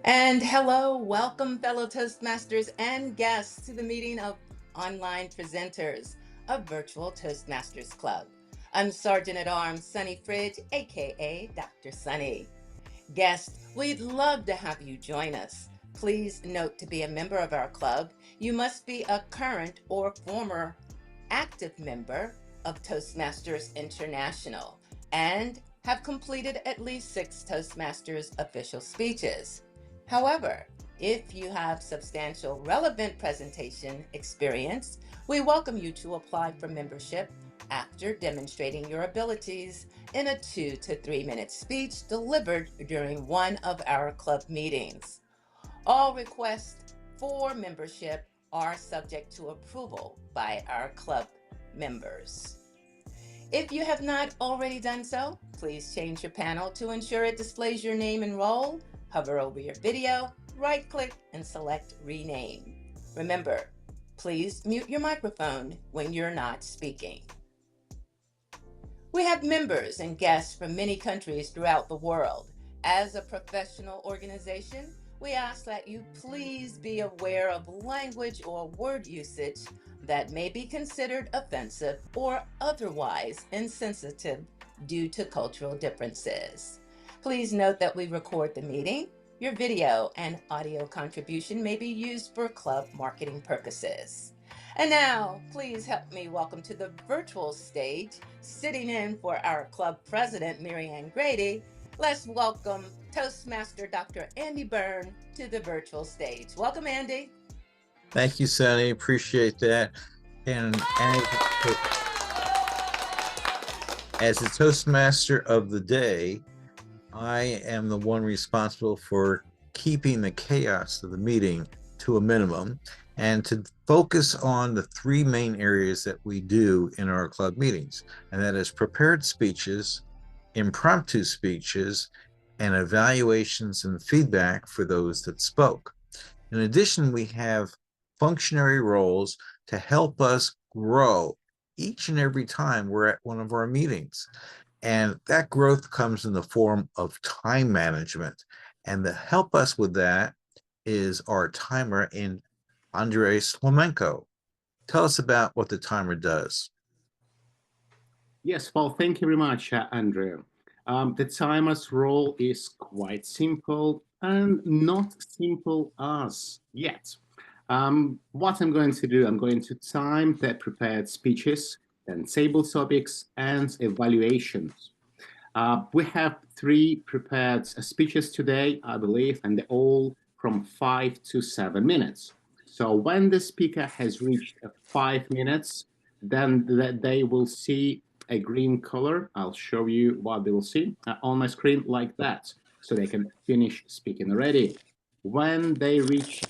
And hello, welcome fellow Toastmasters and guests to the meeting of online presenters of Virtual Toastmasters Club. I'm Sergeant at Arms Sunny Fridge, aka Dr. Sunny. Guests, we'd love to have you join us. Please note, to be a member of our club, you must be a current or former active member of Toastmasters International and have completed at least 6 Toastmasters official speeches. However, if you have substantial relevant presentation experience, we welcome you to apply for membership after demonstrating your abilities in a 2 to 3 minute speech delivered during one of our club meetings. All requests for membership are subject to approval by our club members. If you have not already done so, please change your panel to ensure it displays your name and role. Hover over your video, right-click, and select Rename. Remember, please mute your microphone when you're not speaking. We have members and guests from many countries throughout the world. As a professional organization, we ask that you please be aware of language or word usage that may be considered offensive or otherwise insensitive due to cultural differences. Please note that we record the meeting. Your video and audio contribution may be used for club marketing purposes. And now, please help me welcome to the virtual stage, sitting in for our club president, Mary Ann Grady. Let's welcome Toastmaster Dr. Andy Byrne to the virtual stage. Welcome, Andy. Thank you, Sunny. Appreciate that. And as the Toastmaster of the day, I am the one responsible for keeping the chaos of the meeting to a minimum and to focus on the 3 main areas that we do in our club meetings, and that is prepared speeches, impromptu speeches, and evaluations and feedback for those that spoke. In addition, we have functionary roles to help us grow each and every time we're at one of our meetings. And that growth comes in the form of time management. And to help us with that is our timer in Andres Flamenco. Tell us about what the timer does. Yes, well, thank you very much, Andrew. The timer's role is quite simple and not simple as yet. What I'm going to do, I'm going to time the prepared speeches and table topics and evaluations. We have 3 prepared speeches today, I believe, and they're all from 5 to 7 minutes. So when the speaker has reached 5 minutes, then they will see a green color. I'll show you what they will see on my screen like that, so they can finish speaking already. When they reach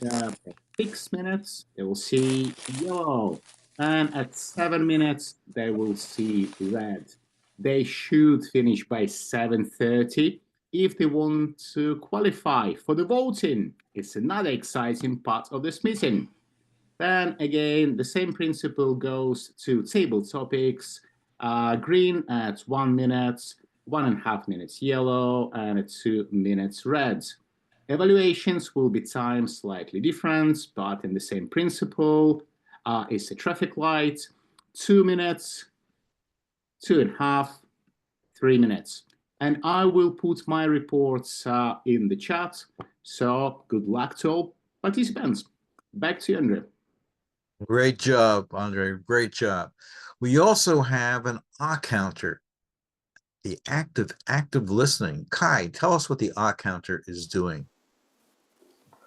6 minutes, they will see yellow. And at 7 minutes, they will see red. They should finish by 7:30 if they want to qualify for the voting. It's another exciting part of this meeting. Then again, the same principle goes to table topics. Green at 1 minute, 1.5 minutes yellow, and at 2 minutes red. Evaluations will be timed slightly different, but in the same principle. It's a traffic light, 2 minutes, 2.5, 3 minutes. And I will put my reports in the chat. So good luck to all participants. Back to you, Andrew. Great job, Andre. Great job. We also have an counter, the active listening. Kai, tell us what the counter is doing.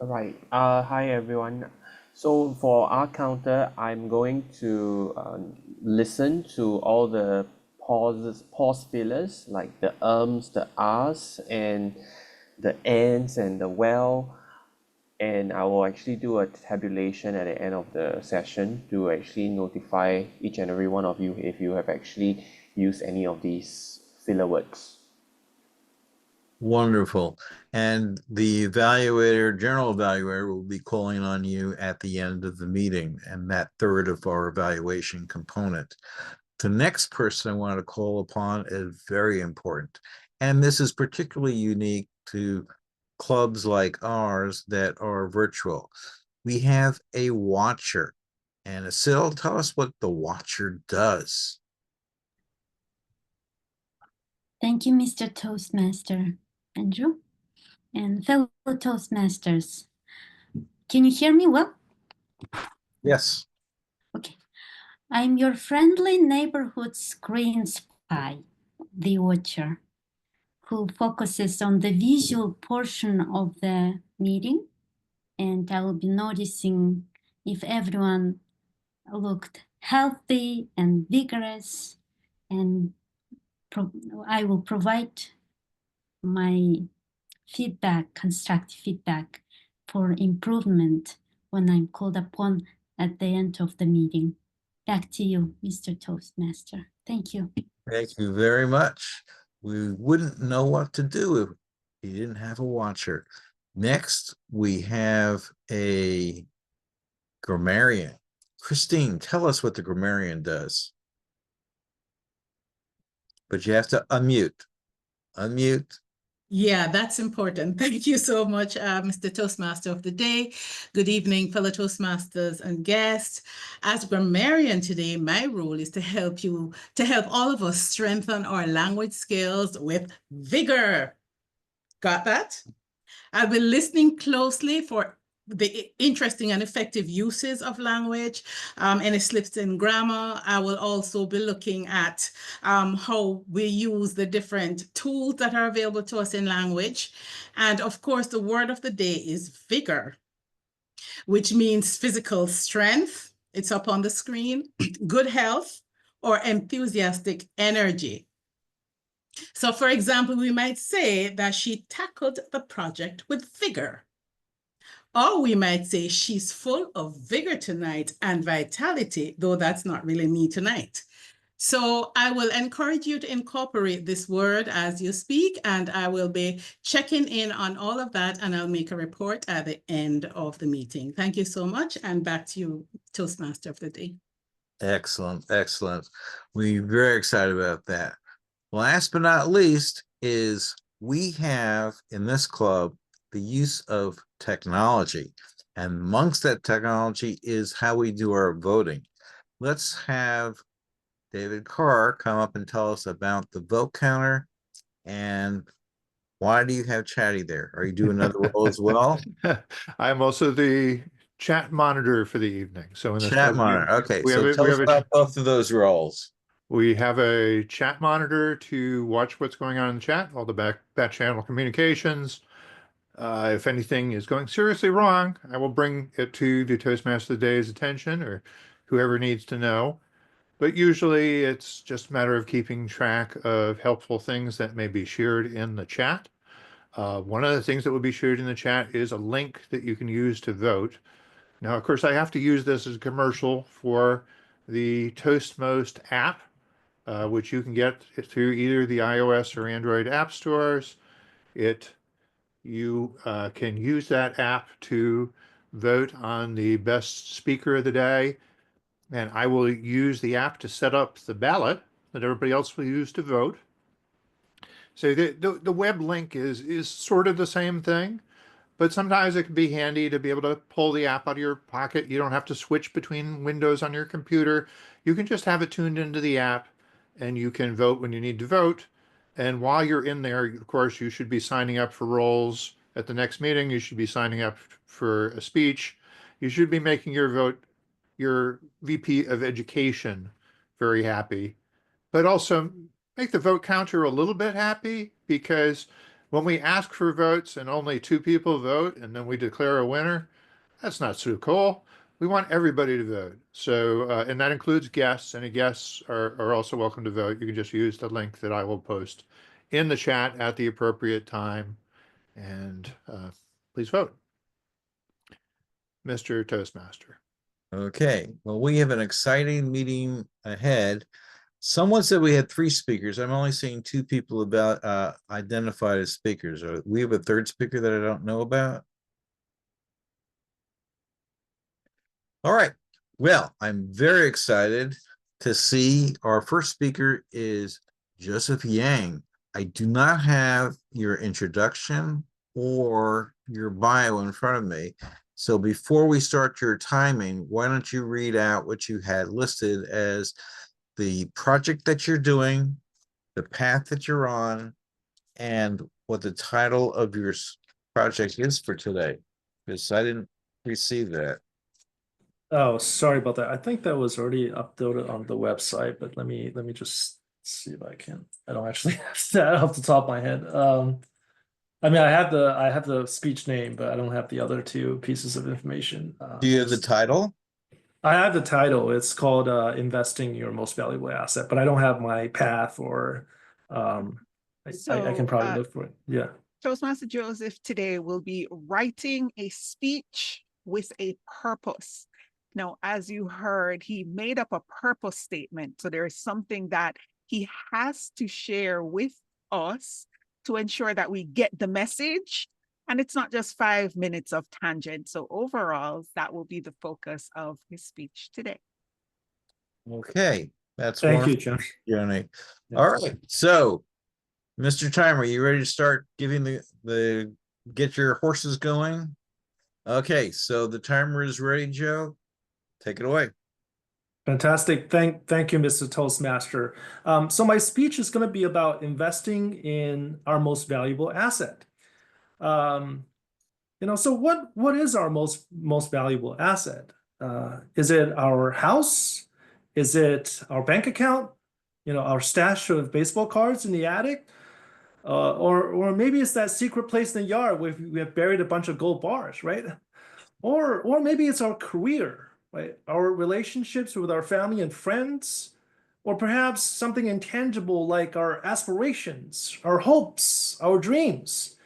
All right. Hi, everyone. So for our counter, I'm going to listen to all the pause fillers, like the ums, the ahs, and the ands, and the well. And I will actually do a tabulation at the end of the session to actually notify each and every one of you if you have actually used any of these filler words. Wonderful. And the evaluator, general evaluator, will be calling on you at the end of the meeting, and that third of our evaluation component. The next person I want to call upon is very important. And this is particularly unique to clubs like ours that are virtual. We have a watcher. And Asil, tell us what the watcher does. Thank you, Mr. Toastmaster, Andrew, and fellow Toastmasters. Can you hear me well? Yes. Okay. I'm your friendly neighborhood screen spy, the Watcher, who focuses on the visual portion of the meeting, and I will be noticing if everyone looked healthy and vigorous, and I will provide my feedback, constructive feedback for improvement when I'm called upon at the end of the meeting. Back to you, Mr. Toastmaster. Thank you. Thank you very much. We wouldn't know what to do if we didn't have a watcher. Next, we have a grammarian. Christine, tell us what the grammarian does. But you have to unmute. Unmute. Yeah, that's important. Thank you so much, Mr. Toastmaster of the Day. Good evening, fellow Toastmasters and guests. As grammarian today, my role is to help all of us strengthen our language skills with vigor. Got that? I'll be listening closely for the interesting and effective uses of language, any slips in grammar. I will also be looking at how we use the different tools that are available to us in language. And of course, the word of the day is vigor, which means physical strength. It's up on the screen, good health, or enthusiastic energy. So for example, we might say that she tackled the project with vigor. Or we might say she's full of vigor tonight and vitality, though that's not really me tonight. So I will encourage you to incorporate this word as you speak, and I will be checking in on all of that, and I'll make a report at the end of the meeting. Thank you so much, and back to you, Toastmaster of the Day. Excellent, excellent. We're very excited about that. Last but not least is we have in this club the use of technology. And amongst that technology is how we do our voting. Let's have David Carr come up and tell us about the vote counter and why do you have Chatty there? Are you doing another role as well? I'm also the chat monitor for the evening. So in this Chat monitor. Okay, we so have tell we us have a about both of those roles. we have a chat monitor to watch what's going on in the chat, all the back channel communications. If anything is going seriously wrong, I will bring it to the Toastmaster of the Day's attention or whoever needs to know. But usually it's just a matter of keeping track of helpful things that may be shared in the chat. One of the things that will be shared in the chat is a link that you can use to vote. Now, of course, I have to use this as a commercial for the Toastmost app, which you can get through either the iOS or Android app stores. You can use that app to vote on the best speaker of the day. And I will use the app to set up the ballot that everybody else will use to vote. So the web link is sort of the same thing, but sometimes it can be handy to be able to pull the app out of your pocket. You don't have to switch between windows on your computer. You can just have it tuned into the app and you can vote when you need to vote. And while you're in there, of course, you should be signing up for roles at the next meeting. You should be signing up for a speech. You should be making your vote, your VP of Education, very happy, but also make the vote counter a little bit happy, because when we ask for votes and only 2 people vote and then we declare a winner, that's not so cool. We want everybody to vote. So, and that includes guests. Any guests are also welcome to vote. You can just use the link that I will post in the chat at the appropriate time. And please vote. Mr. Toastmaster. Okay, well, we have an exciting meeting ahead. Someone said we had 3 speakers. I'm only seeing 2 people identified as speakers. We have a third speaker that I don't know about. All right. Well, I'm very excited to see our first speaker is Joseph Yang. I do not have your introduction or your bio in front of me. So before we start your timing, why don't you read out what you had listed as the project that you're doing, the path that you're on, and what the title of your project is for today? Because I didn't receive that. Oh, sorry about that. I think that was already uploaded on the website, but let me just see if I can. I don't actually have that off the top of my head. I mean, I have the speech name, but I don't have the other 2 pieces of information. Do you have the title? I have the title. It's called Investing Your Most Valuable Asset, but I don't have my path or I can probably look for it. Yeah. Toastmaster Joseph today will be writing a speech with a purpose. Now, as you heard, he made up a purpose statement. So there is something that he has to share with us to ensure that we get the message. And it's not just 5 minutes of tangent. So overall, that will be the focus of his speech today. Okay, that's Thank you, wonderful, John. Johnny. Yeah. All right, so Mr. Timer, you ready to start giving get your horses going? Okay, so the timer is ready, Joe. Take it away. Fantastic. Thank you, Mr. Toastmaster. So my speech is going to be about investing in our most valuable asset. So what is our most valuable asset? Is it our house? Is it our bank account? Our stash of baseball cards in the attic? Or maybe it's that secret place in the yard where we have buried a bunch of gold bars, right? Or maybe it's our career, right? Our relationships with our family and friends, or perhaps something intangible like our aspirations, our hopes, our dreams.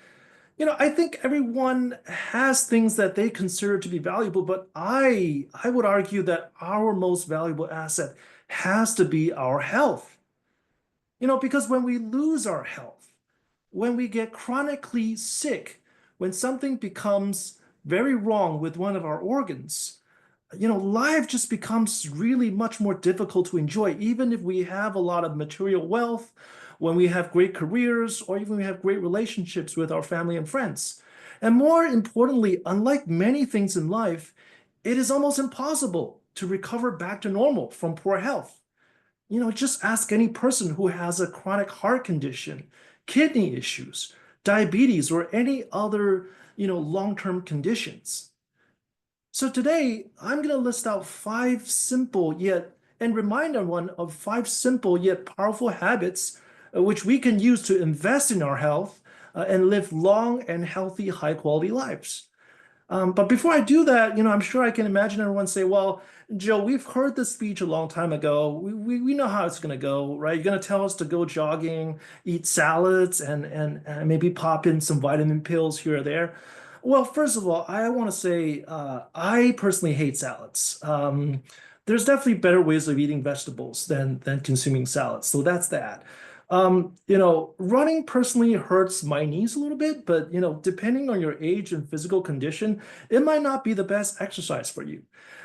I think everyone has things that they consider to be valuable, but I would argue that our most valuable asset has to be our health. Because when we lose our health, when we get chronically sick, when something becomes very wrong with one of our organs, life just becomes really much more difficult to enjoy, even if we have a lot of material wealth, when we have great careers, or even we have great relationships with our family and friends. And more importantly, unlike many things in life, it is almost impossible to recover back to normal from poor health. Just ask any person who has a chronic heart condition, kidney issues, diabetes, or any other, long-term conditions. So today, I'm going to list out 5 simple and remind everyone of 5 simple yet powerful habits which we can use to invest in our health and live long and healthy, high-quality lives. But before I do that, I'm sure I can imagine everyone say, well, Joe, we've heard this speech a long time ago. We know how it's going to go, right? You're going to tell us to go jogging, eat salads, and maybe pop in some vitamin pills here or there. Well, first of all, I want to say I personally hate salads. There's definitely better ways of eating vegetables than consuming salads. So that's that. Running personally hurts my knees a little bit, but depending on your age and physical condition, it might not be the best exercise for you.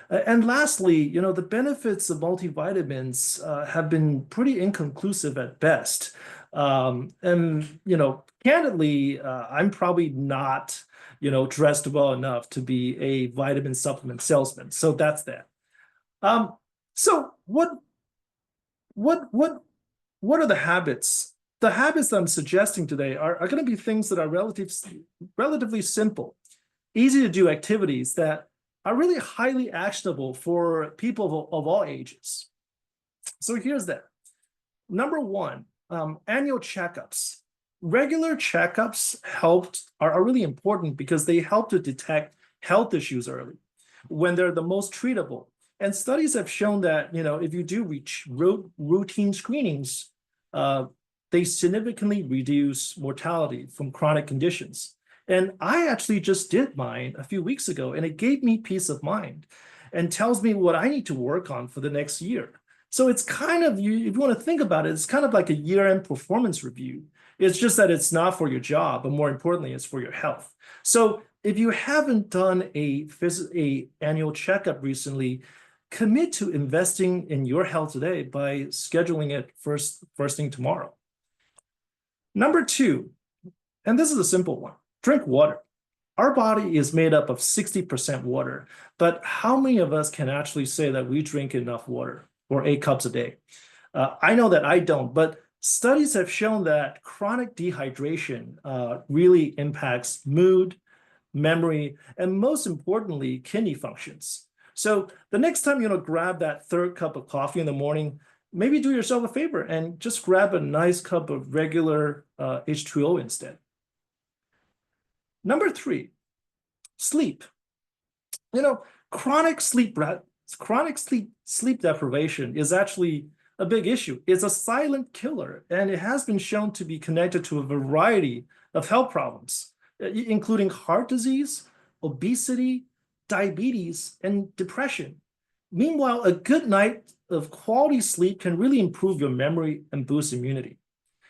And lastly, the benefits of multivitamins have been pretty inconclusive at best. Candidly, I'm probably not, dressed well enough to be a vitamin supplement salesman. So that's that. So what are the habits? The habits that I'm suggesting today are going to be things that are relatively simple, easy to do activities that are really highly actionable for people of all ages. So here's that. Number 1, annual checkups. Regular checkups are really important because they help to detect health issues early when they're the most treatable. And studies have shown that, if you do reach routine screenings, they significantly reduce mortality from chronic conditions. And I actually just did mine a few weeks ago, and it gave me peace of mind and tells me what I need to work on for the next year. So it's kind of, if you want to think about it, it's kind of like a year-end performance review. It's just that it's not for your job, but more importantly, it's for your health. So if you haven't done a annual checkup recently, commit to investing in your health today by scheduling it first thing tomorrow. Number 2, and this is a simple one, drink water. Our body is made up of 60% water, but how many of us can actually say that we drink enough water, or 8 cups a day? I know that I don't, but studies have shown that chronic dehydration really impacts mood, memory, and most importantly, kidney functions. So the next time you grab that 3rd cup of coffee in the morning, maybe do yourself a favor and just grab a nice cup of regular H2O instead. Number 3, sleep. Chronic sleep deprivation is actually a big issue. It's a silent killer, and it has been shown to be connected to a variety of health problems, including heart disease, obesity, diabetes, and depression. Meanwhile, a good night of quality sleep can really improve your memory and boost immunity.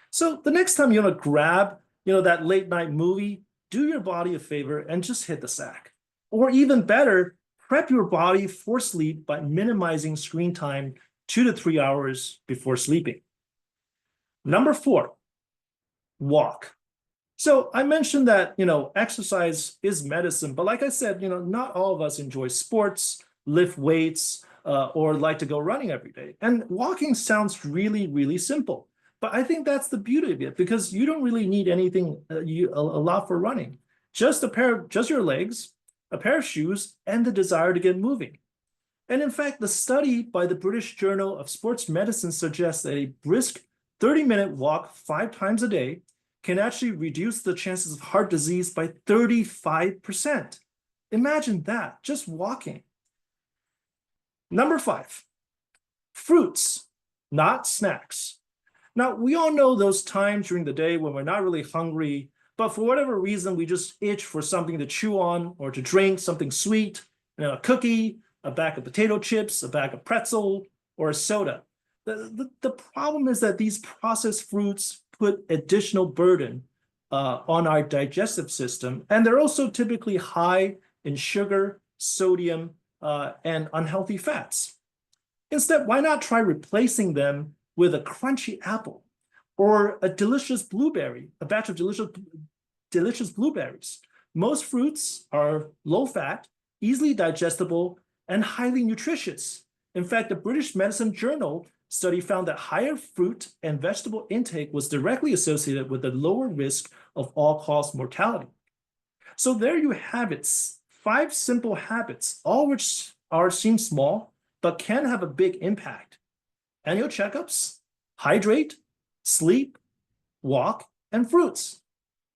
So the next time you want to grab, that late night movie, do your body a favor and just hit the sack. Or even better, prep your body for sleep by minimizing screen time 2 to 3 hours before sleeping. Number 4, walk. So I mentioned that, exercise is medicine, but like I said, not all of us enjoy sports, lift weights, or like to go running every day. And walking sounds really, really simple. But I think that's the beauty of it, because you don't really need anything a lot for running. Just your legs, a pair of shoes, and the desire to get moving. And in fact, the study by the British Journal of Sports Medicine suggests that a brisk 30-minute walk 5 times a day can actually reduce the chances of heart disease by 35%. Imagine that, just walking. Number 5, fruits, not snacks. Now, we all know those times during the day when we're not really hungry, but for whatever reason, we just itch for something to chew on or to drink, something sweet, a cookie, a bag of potato chips, a bag of pretzel, or a soda. The problem is that these processed fruits put additional burden on our digestive system, and they're also typically high in sugar, sodium, and unhealthy fats. Instead, why not try replacing them with a crunchy apple or a delicious blueberry, a batch of delicious blueberries? Most fruits are low fat, easily digestible, and highly nutritious. In fact, the British Medicine Journal study found that higher fruit and vegetable intake was directly associated with a lower risk of all-cause mortality. So there you have it, 5 simple habits, all which seem small, but can have a big impact. Annual checkups, hydrate, sleep, walk, and fruits.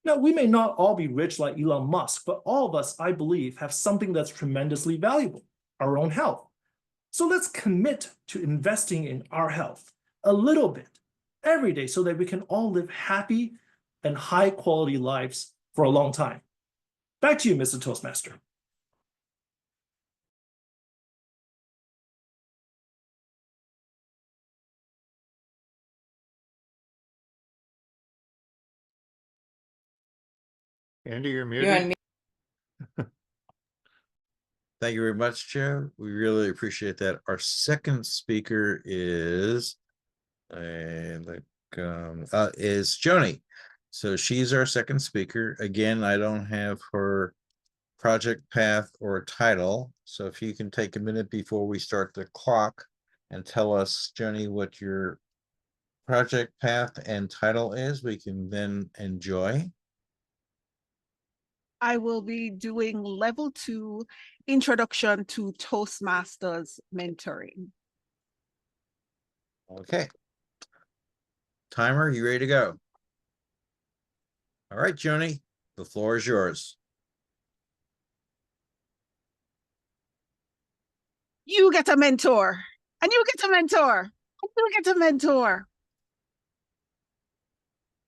Now, we may not all be rich like Elon Musk, but all of us, I believe, have something that's tremendously valuable, our own health. So let's commit to investing in our health a little bit every day so that we can all live happy and high-quality lives for a long time. Back to you, Mr. Toastmaster. Andy, you're muted. You're on mute. Thank you very much, Joe. We really appreciate that. Our second speaker is Joni. So she's our second speaker. Again, I don't have her project path or title. So if you can take a minute before we start the clock and tell us, Joni, what your project path and title is, we can then enjoy. I will be doing level 2 introduction to Toastmasters mentoring. Okay. Timer, you ready to go? All right, Joni, the floor is yours. You get a mentor, and you get a mentor, and you get a mentor.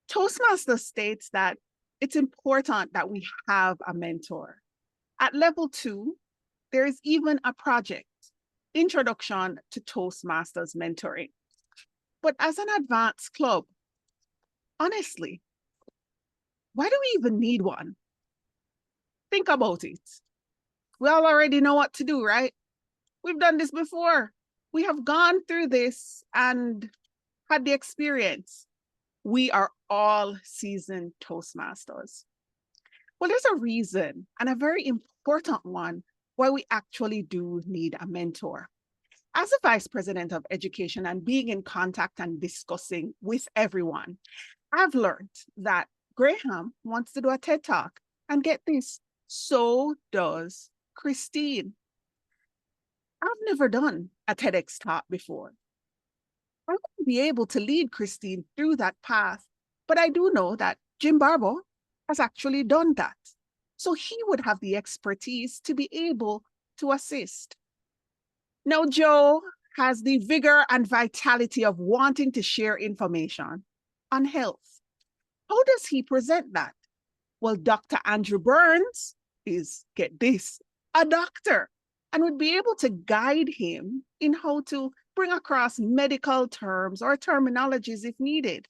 Toastmasters states that it's important that we have a mentor. At level 2, there is even a project. Introduction to Toastmasters Mentoring. But as an advanced club, honestly, why do we even need one? Think about it. We all already know what to do, right? We've done this before. We have gone through this and had the experience. We are all seasoned Toastmasters. Well, there's a reason, and a very important one, why we actually do need a mentor. As a vice president of education and being in contact and discussing with everyone, I've learned that Graham wants to do a TED Talk. And get this, so does Christine. I've never done a TEDx talk before. I wouldn't be able to lead Christine through that path, but I do know that Jim Barbo has actually done that. So he would have the expertise to be able to assist. Now, Joe has the vigor and vitality of wanting to share information on health. How does he present that? Well, Dr. Andrew Burns is, get this, a doctor, and would be able to guide him in how to bring across medical terms or terminologies if needed.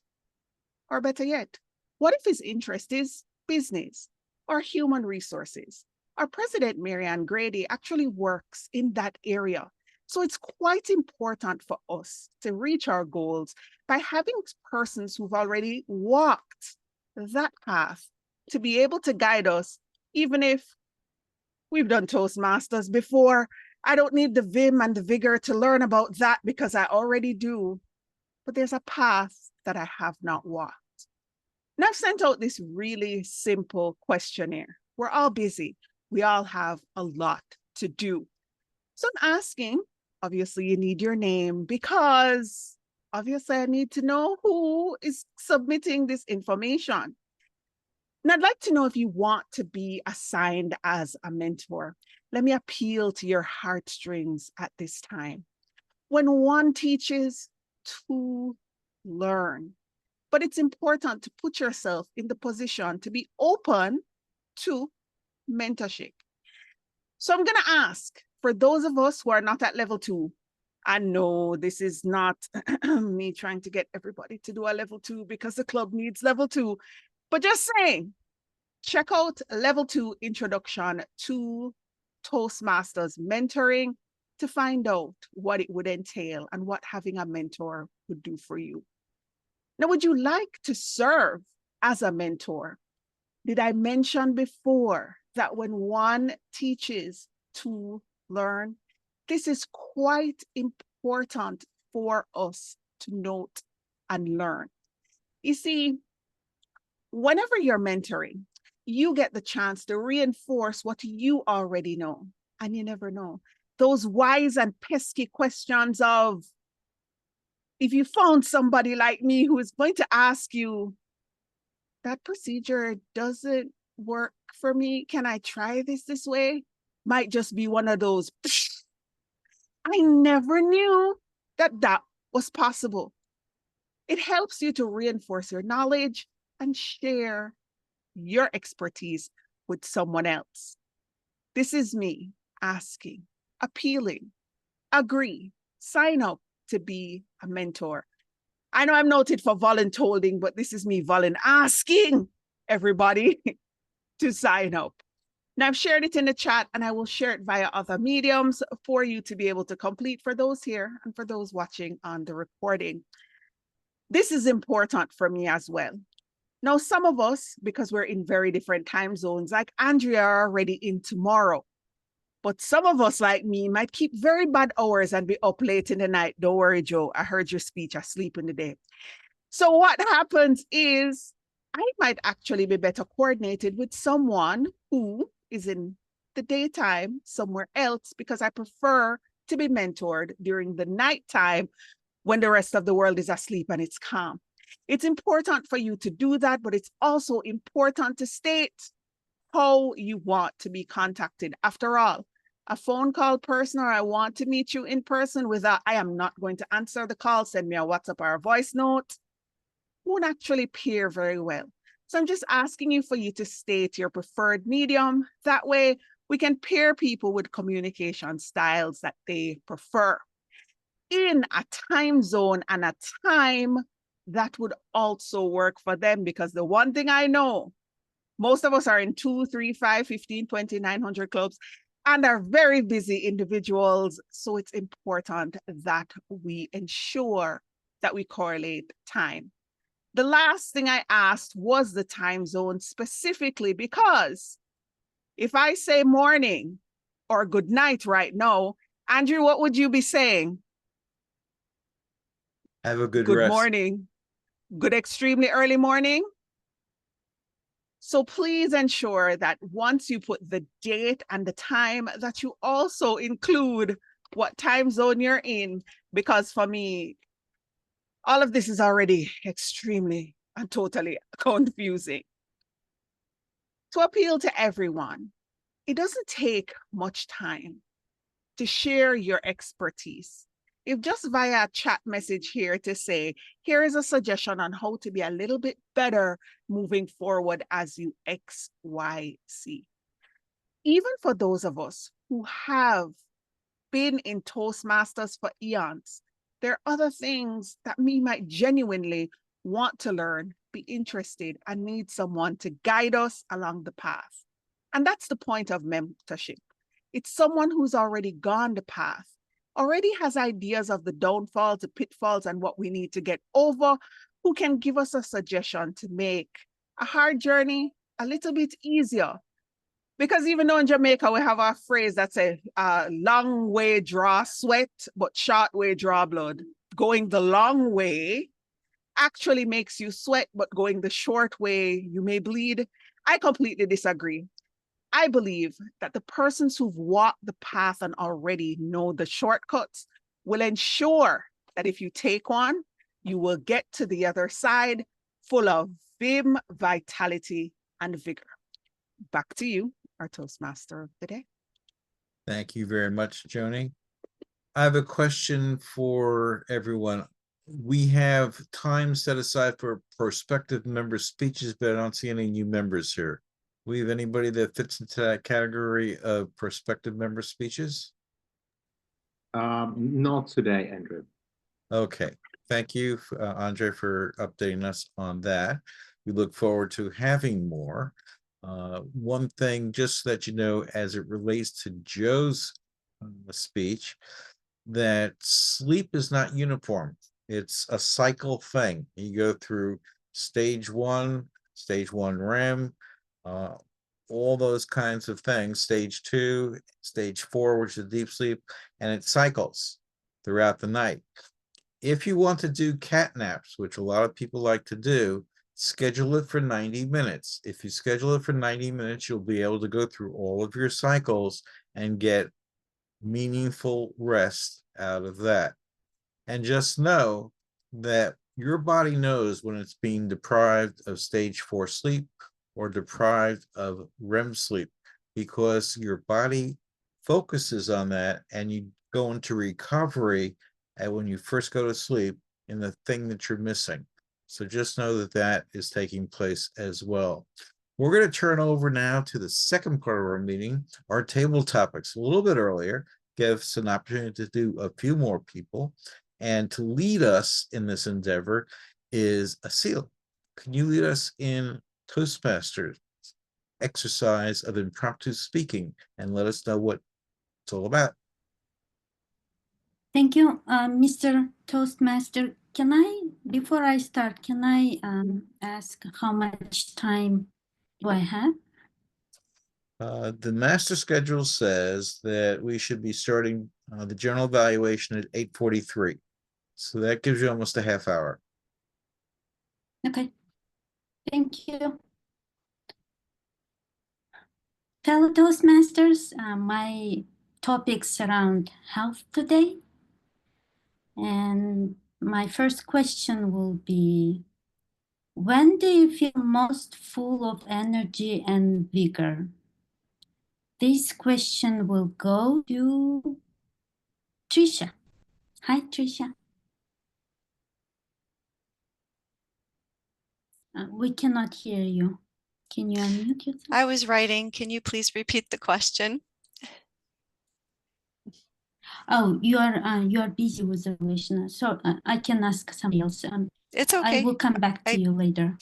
Or better yet, what if his interest is business or human resources? Our President Marianne Grady actually works in that area. So it's quite important for us to reach our goals by having persons who've already walked that path to be able to guide us, even if we've done Toastmasters before. I don't need the vim and the vigor to learn about that because I already do. But there's a path that I have not walked. And I've sent out this really simple questionnaire. We're all busy. We all have a lot to do. So I'm asking, obviously you need your name because obviously I need to know who is submitting this information. And I'd like to know if you want to be assigned as a mentor. Let me appeal to your heartstrings at this time. When one teaches, to learn. But it's important to put yourself in the position to be open to mentorship. So I'm going to ask, for those of us who are not at level 2, I know this is not me trying to get everybody to do a level 2 because the club needs level 2, but just saying, check out level 2 introduction to Toastmasters mentoring to find out what it would entail and what having a mentor would do for you. Now, would you like to serve as a mentor? Did I mention before that when one teaches to learn, this is quite important for us to note and learn. You see, whenever you're mentoring, you get the chance to reinforce what you already know, and you never know. Those wise and pesky questions of, if you found somebody like me who is going to ask you, that procedure doesn't work for me, can I try this way? Might just be one of those, I never knew that was possible. It helps you to reinforce your knowledge and share your expertise with someone else. This is me asking, appealing, agree, sign up to be a mentor. I know I'm noted for voluntolding, but this is me asking everybody to sign up. Now I've shared it in the chat and I will share it via other mediums for you to be able to complete for those here and for those watching on the recording. This is important for me as well. Now, some of us, because we're in very different time zones, like Andrea, are already in tomorrow. But some of us, like me, might keep very bad hours and be up late in the night. Don't worry, Joe. I heard your speech. I sleep in the day. So what happens is I might actually be better coordinated with someone who is in the daytime somewhere else because I prefer to be mentored during the nighttime when the rest of the world is asleep and it's calm. It's important for you to do that, but it's also important to state how you want to be contacted. After all, a phone call person or I want to meet you in person without, I am not going to answer the call, send me a WhatsApp or a voice note, won't actually pair very well. So I'm just asking you for you to state your preferred medium. That way, We can pair people with communication styles that they prefer in a time zone and a time that would also work for them. Because the one thing I know, most of us are in 2, 3, 5, 15, 20, 900 clubs and are very busy individuals. So it's important that we ensure that we correlate time. The last thing I asked was the time zone, specifically because if I say morning or good night right now, Andrew, what would you be saying? Have a good Good rest. morning. Good extremely early morning. So please ensure that once you put the date and the time, that you also include what time zone you're in, because for me, all of this is already extremely and totally confusing. To appeal to everyone, it doesn't take much time to share your expertise. If just via chat message here to say, here is a suggestion on how to be a little bit better moving forward as you X, Y, Z. Even for those of us who have been in Toastmasters for eons, there are other things that we might genuinely want to learn, be interested, and need someone to guide us along the path. And that's the point of mentorship. It's someone who's already gone the path, already has ideas of the downfalls, the pitfalls, and what we need to get over, who can give us a suggestion to make a hard journey a little bit easier. Because even though in Jamaica we have a phrase that says, long way draw sweat, but short way draw blood. Going the long way actually makes you sweat, but going the short way, you may bleed. I completely disagree. I believe that the persons who've walked the path and already know the shortcuts will ensure that if you take one, you will get to the other side full of vim, vitality, and vigor. Back to you, our Toastmaster of the day. Thank you very much, Joni. I have a question for everyone. We have time set aside for prospective member speeches, but I don't see any new members here. We have anybody that fits into that category of prospective member speeches? Not today, Andrew. Okay, thank you, Andre, for updating us on that. We look forward to having more. One thing, just so that you know, as it relates to Joe's speech, that sleep is not uniform. It's a cycle thing. You go through stage one REM, all those kinds of things, stage 2, stage 4, which is deep sleep, and it cycles throughout the night. If you want to do cat naps, which a lot of people like to do, schedule it for 90 minutes. If you schedule it for 90 minutes, you'll be able to go through all of your cycles and get meaningful rest out of that. And just know that your body knows when it's being deprived of stage 4 sleep or deprived of REM sleep, because your body focuses on that and you go into recovery and when you first go to sleep in the thing that you're missing. So just know that that is taking place as well. We're going to turn over now to the second part of our meeting, our table topics. A little bit earlier, give us an opportunity to do a few more people. And to lead us in this endeavor is Asil. Can you lead us in Toastmasters exercise of impromptu speaking and let us know what it's all about? Thank you, Mr. Toastmaster. Can I, before I start, can I ask how much time do I have? The master schedule says that we should be starting the general evaluation at 8:43. So that gives you almost a half hour. Okay, thank you. Fellow Toastmasters, my topics around health today. And my first question will be, when do you feel most full of energy and vigor? This question will go to Trisha. Hi, Trisha. We cannot hear you. Can you unmute yourself? I was writing. Can you please repeat the question? Oh, you are busy with the question, so I can ask somebody else. It's I okay. will come back to you later.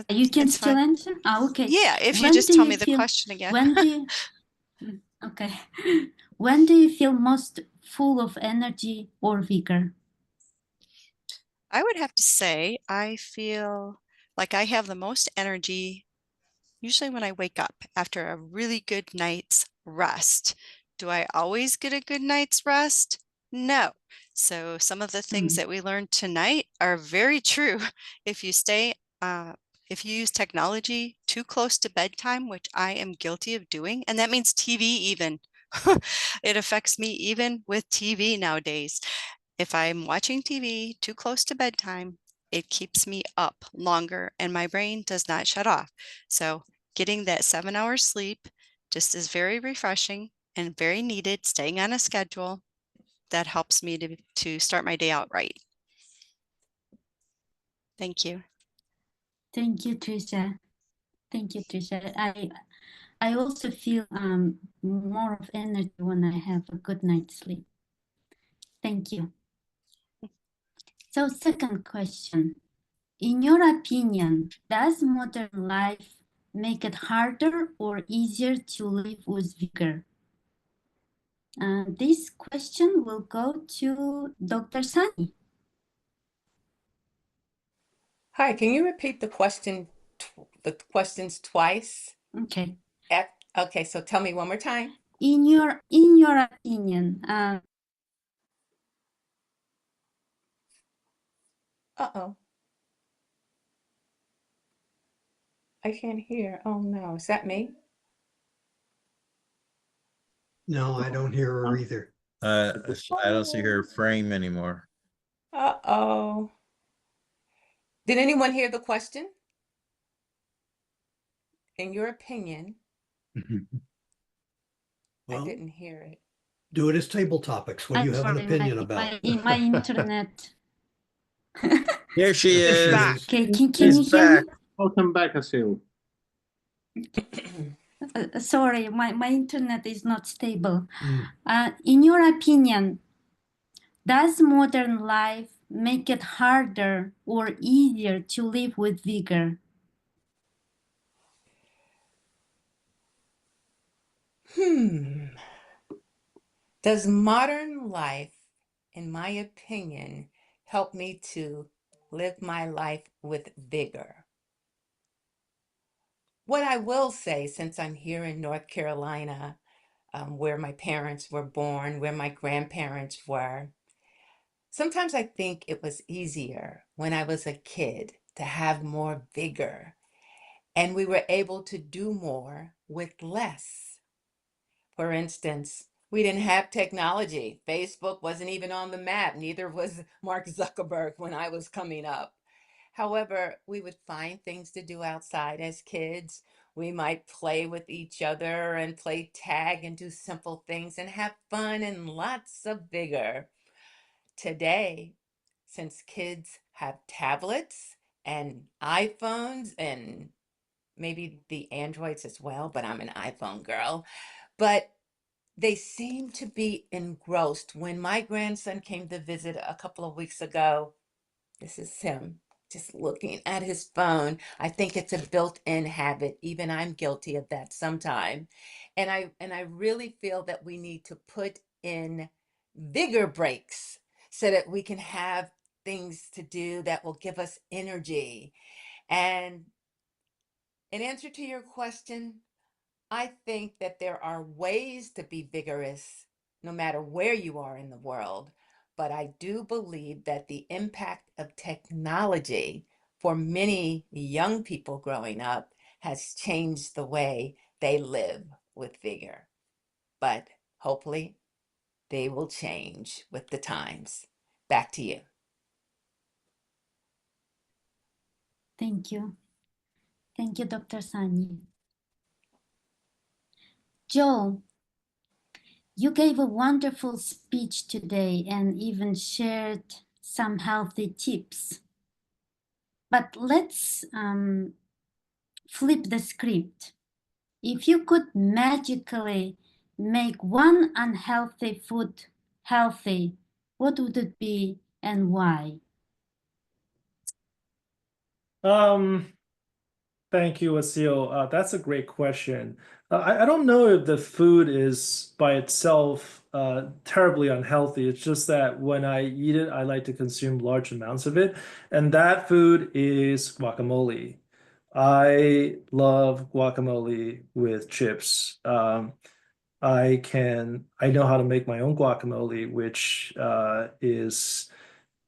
You can It's still fine. answer? Okay. Yeah, if you When just do tell you me the feel- question again. When do you? Okay. When do you feel most full of energy or vigor? I would have to say I feel like I have the most energy usually when I wake up after a really good night's rest. Do I always get a good night's rest? No. So some of the things that we learned tonight are very true. If you if you use technology too close to bedtime, which I am guilty of doing, and that means TV even. It affects me even with TV nowadays. If I'm watching TV too close to bedtime, it keeps me up longer and my brain does not shut off. So getting that 7 hours sleep just is very refreshing and very needed, staying on a schedule. That helps me to start my day out right. Thank you. Thank you, Tricia. Thank you, Tricia. I also feel more of energy when I have a good night's sleep. Thank you. So second question. In your opinion, does modern life make it harder or easier to live with vigor? This question will go to Dr. Sani. Hi, can you repeat the questions twice? Okay. Okay, so tell me one more time. In your opinion, Uh-oh. I can't hear. Oh no, is that me? No, I don't hear her either. I don't see her frame anymore. Uh-oh. Did anyone hear the question? In your opinion, Well, I didn't hear it. do it as table topics. What do you have an opinion about? My internet. Here she There she is. Back. is. Okay, can She's you hear me? back. Welcome back, Asil. Sorry, my internet is not stable. Mm. In your opinion, does modern life make it harder or easier to live with vigor? Does modern life, in my opinion, help me to live my life with vigor? What I will say, since I'm here in North Carolina, where my parents were born, where my grandparents were, sometimes I think it was easier when I was a kid to have more vigor, and we were able to do more with less. For instance, we didn't have technology. Facebook wasn't even on the map. Neither was Mark Zuckerberg when I was coming up. However, we would find things to do outside as kids. We might play with each other and play tag and do simple things and have fun and lots of vigor. Today, since kids have tablets and iPhones and maybe the Androids as well, but I'm an iPhone girl, but they seem to be engrossed. When my grandson came to visit a couple of weeks ago, this is him just looking at his phone. I think it's a built-in habit. Even I'm guilty of that sometime. And I really feel that we need to put in vigor breaks so that we can have things to do that will give us energy. And in answer to your question, I think that there are ways to be vigorous no matter where you are in the world, but I do believe that the impact of technology for many young people growing up has changed the way they live with vigor. But hopefully they will change with the times. Back to you. Thank you. Thank you, Dr. Sani. Joe, you gave a wonderful speech today and even shared some healthy tips. But let's flip the script. If you could magically make one unhealthy food healthy, what would it be and why? Thank you, Asil. That's a great question. I don't know if the food is by itself terribly unhealthy. It's just that when I eat it, I like to consume large amounts of it. And that food is guacamole. I love guacamole with chips. I know how to make my own guacamole, which is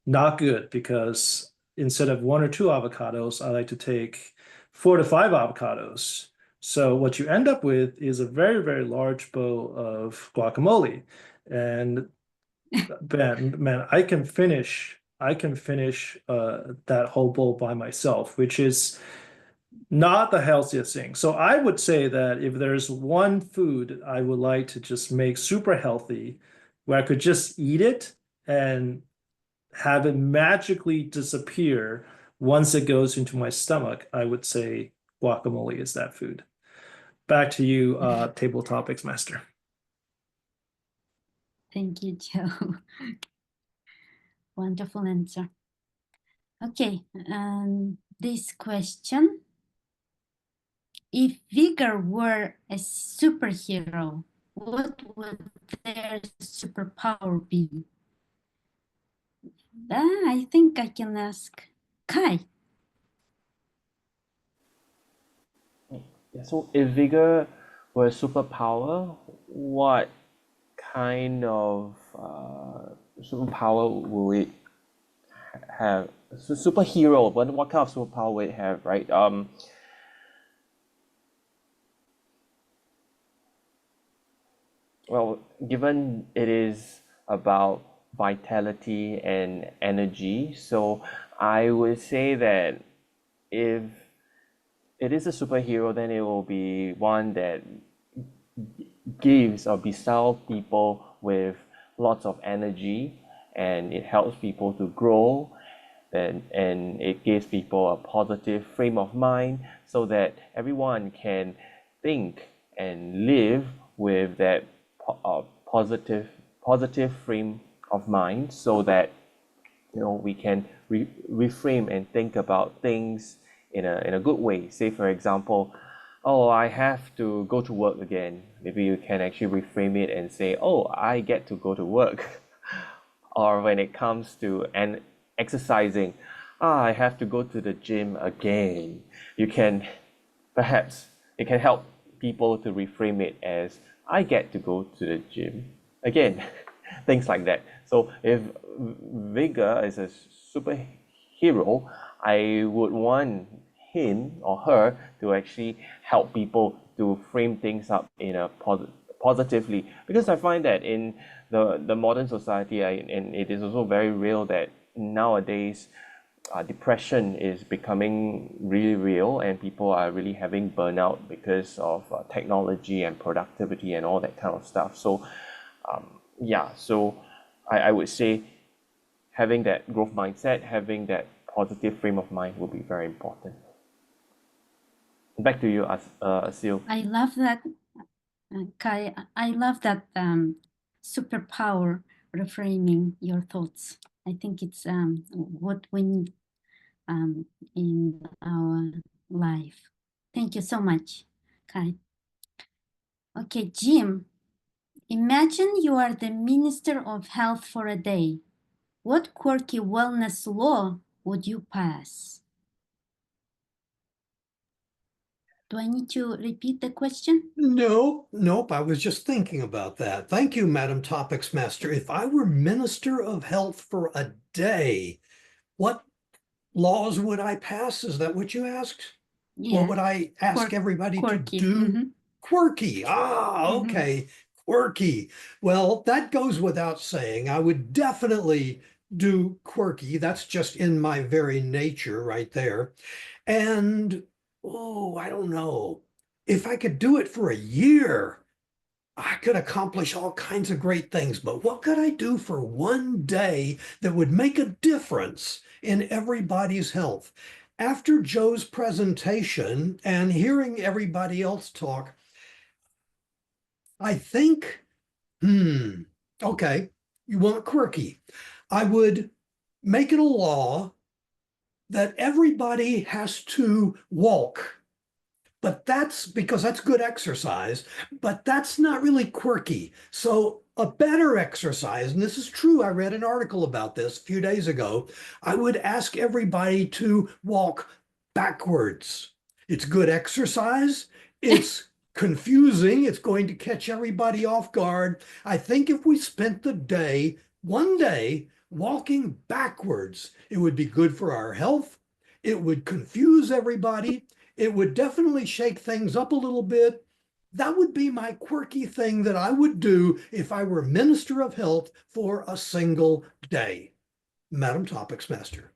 not good because instead of 1 or 2 avocados, I like to take 4 to 5 avocados. So what you end up with is a very, very large bowl of guacamole. And man, I can finish that whole bowl by myself, which is not the healthiest thing. So I would say that if there's one food I would like to just make super healthy, where I could just eat it and have it magically disappear once it goes into my stomach, I would say guacamole is that food. Back to you, Table Topics Master. Thank you, Joe. Wonderful answer. Okay, this question. If Vigor were a superhero, what would their superpower be? I think I can ask Kai. Yeah, so if vigor were a superpower, what kind of superpower will it have? Superhero, but what kind of superpower will it have, right? Well, given it is about vitality and energy, so I would say that if it is a superhero, then it will be one that gives or bestows people with lots of energy, and it helps people to grow, and it gives people a positive frame of mind so that everyone can think and live with that positive frame of mind, so that we can reframe and think about things in a good way. Say, for example, oh, I have to go to work again. Maybe you can actually reframe it and say, oh, I get to go to work. Or when it comes to exercising, I have to go to the gym again. It can help people to reframe it as, I get to go to the gym again. Things like that. So if Vigor is a superhero, I would want him or her to actually help people to frame things up in a positively, because I find that in the modern society, and it is also very real that nowadays depression is becoming really real, and people are really having burnout because of technology and productivity and all that kind of stuff. So so I would say having that growth mindset, having that positive frame of mind will be very important. Back to you, Asil. I love that, Kai. I love that superpower, reframing your thoughts. I think it's what we need in our life. Thank you so much, Kai. Okay, Jim, imagine you are the Minister of Health for a day. What quirky wellness law would you pass? Do I need to repeat the question? Nope. I was just thinking about that. Thank you, Madam Topics Master. If I were Minister of Health for a day, what laws would I pass? Is that what you asked? Yeah. What would I ask everybody quirky. to do? Quirky. Okay. Quirky. Well, that goes without saying. I would definitely do quirky. That's just in my very nature right there. And I don't know. If I could do it for a year, I could accomplish all kinds of great things. But what could I do for one day that would make a difference in everybody's health? after Joe's presentation and hearing everybody else talk, I think, okay, you want quirky. I would make it a law that everybody has to walk. But that's because that's good exercise, but that's not really quirky. So a better exercise, and this is true, I read an article about this a few days ago. I would ask everybody to walk backwards. It's good exercise. It's confusing. It's going to catch everybody off guard. I think if we spent the day, one day, walking backwards, it would be good for our health. It would confuse everybody. It would definitely shake things up a little bit. That would be my quirky thing that I would do if I were Minister of Health for a single day. Madam Topics Master.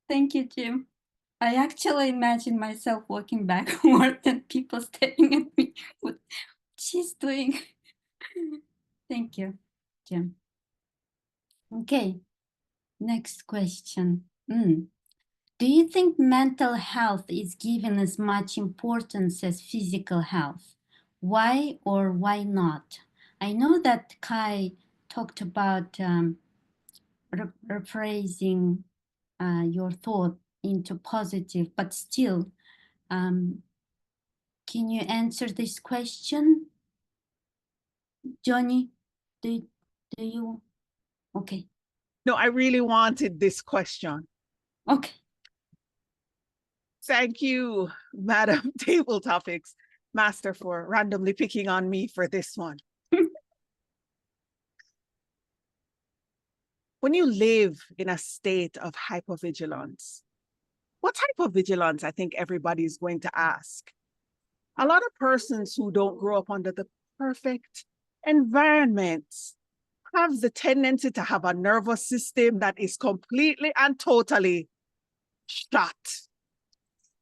Thank you, Jim. I actually imagine myself walking backward and people staring at me. What she's doing. Thank you, Jim. Okay, next question. Do you think mental health is given as much importance as physical health? Why or why not? I know that Kai talked about rephrasing your thought into positive, but still, can you answer this question? Johnny, do you? Okay. No, I really wanted this question. Okay. Thank you, Madam Table Topics Master, for randomly picking on me for this one. When you live in a state of hypervigilance, what type of vigilance? I think everybody's going to ask. A lot of persons who don't grow up under the perfect environments have the tendency to have a nervous system that is completely and totally shut.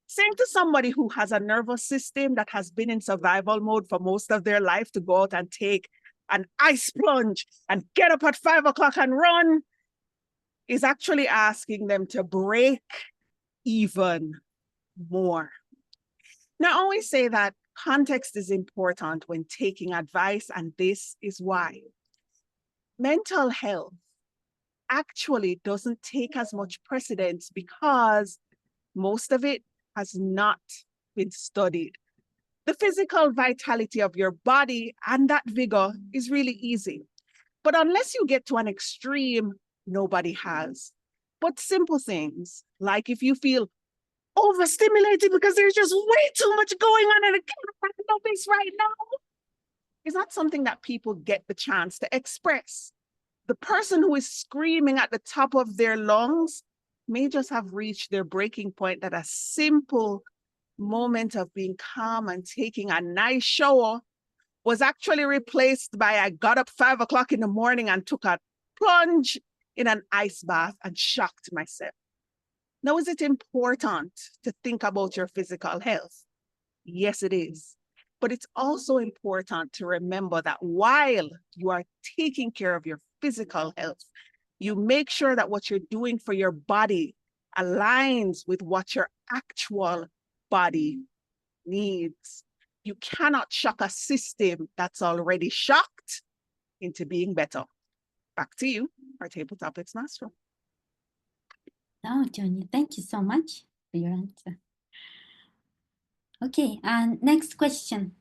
Saying to somebody who has a nervous system that has been in survival mode for most of their life to go out and take an ice plunge and get up at 5 o'clock and run is actually asking them to break even more. Now, I always say that context is important when taking advice, and this is why. Mental health actually doesn't take as much precedence because most of it has not been studied. The physical vitality of your body and that vigor is really easy. But unless you get to an extreme, nobody has. But simple things, like if you feel overstimulated because there's just way too much going on and I can't handle this right now, is not something that people get the chance to express. The person who is screaming at the top of their lungs may just have reached their breaking point, that a simple moment of being calm and taking a nice shower was actually replaced by I got up 5 o'clock in the morning and took a plunge in an ice bath and shocked myself. Now, is it important to think about your physical health? Yes, it is. But it's also important to remember that while you are taking care of your physical health, you make sure that what you're doing for your body aligns with what your actual body needs. You cannot shock a system that's already shocked into being better. Back to you, our Table Topics Master. Oh, Johnny, thank you so much for your answer. Okay, and next question.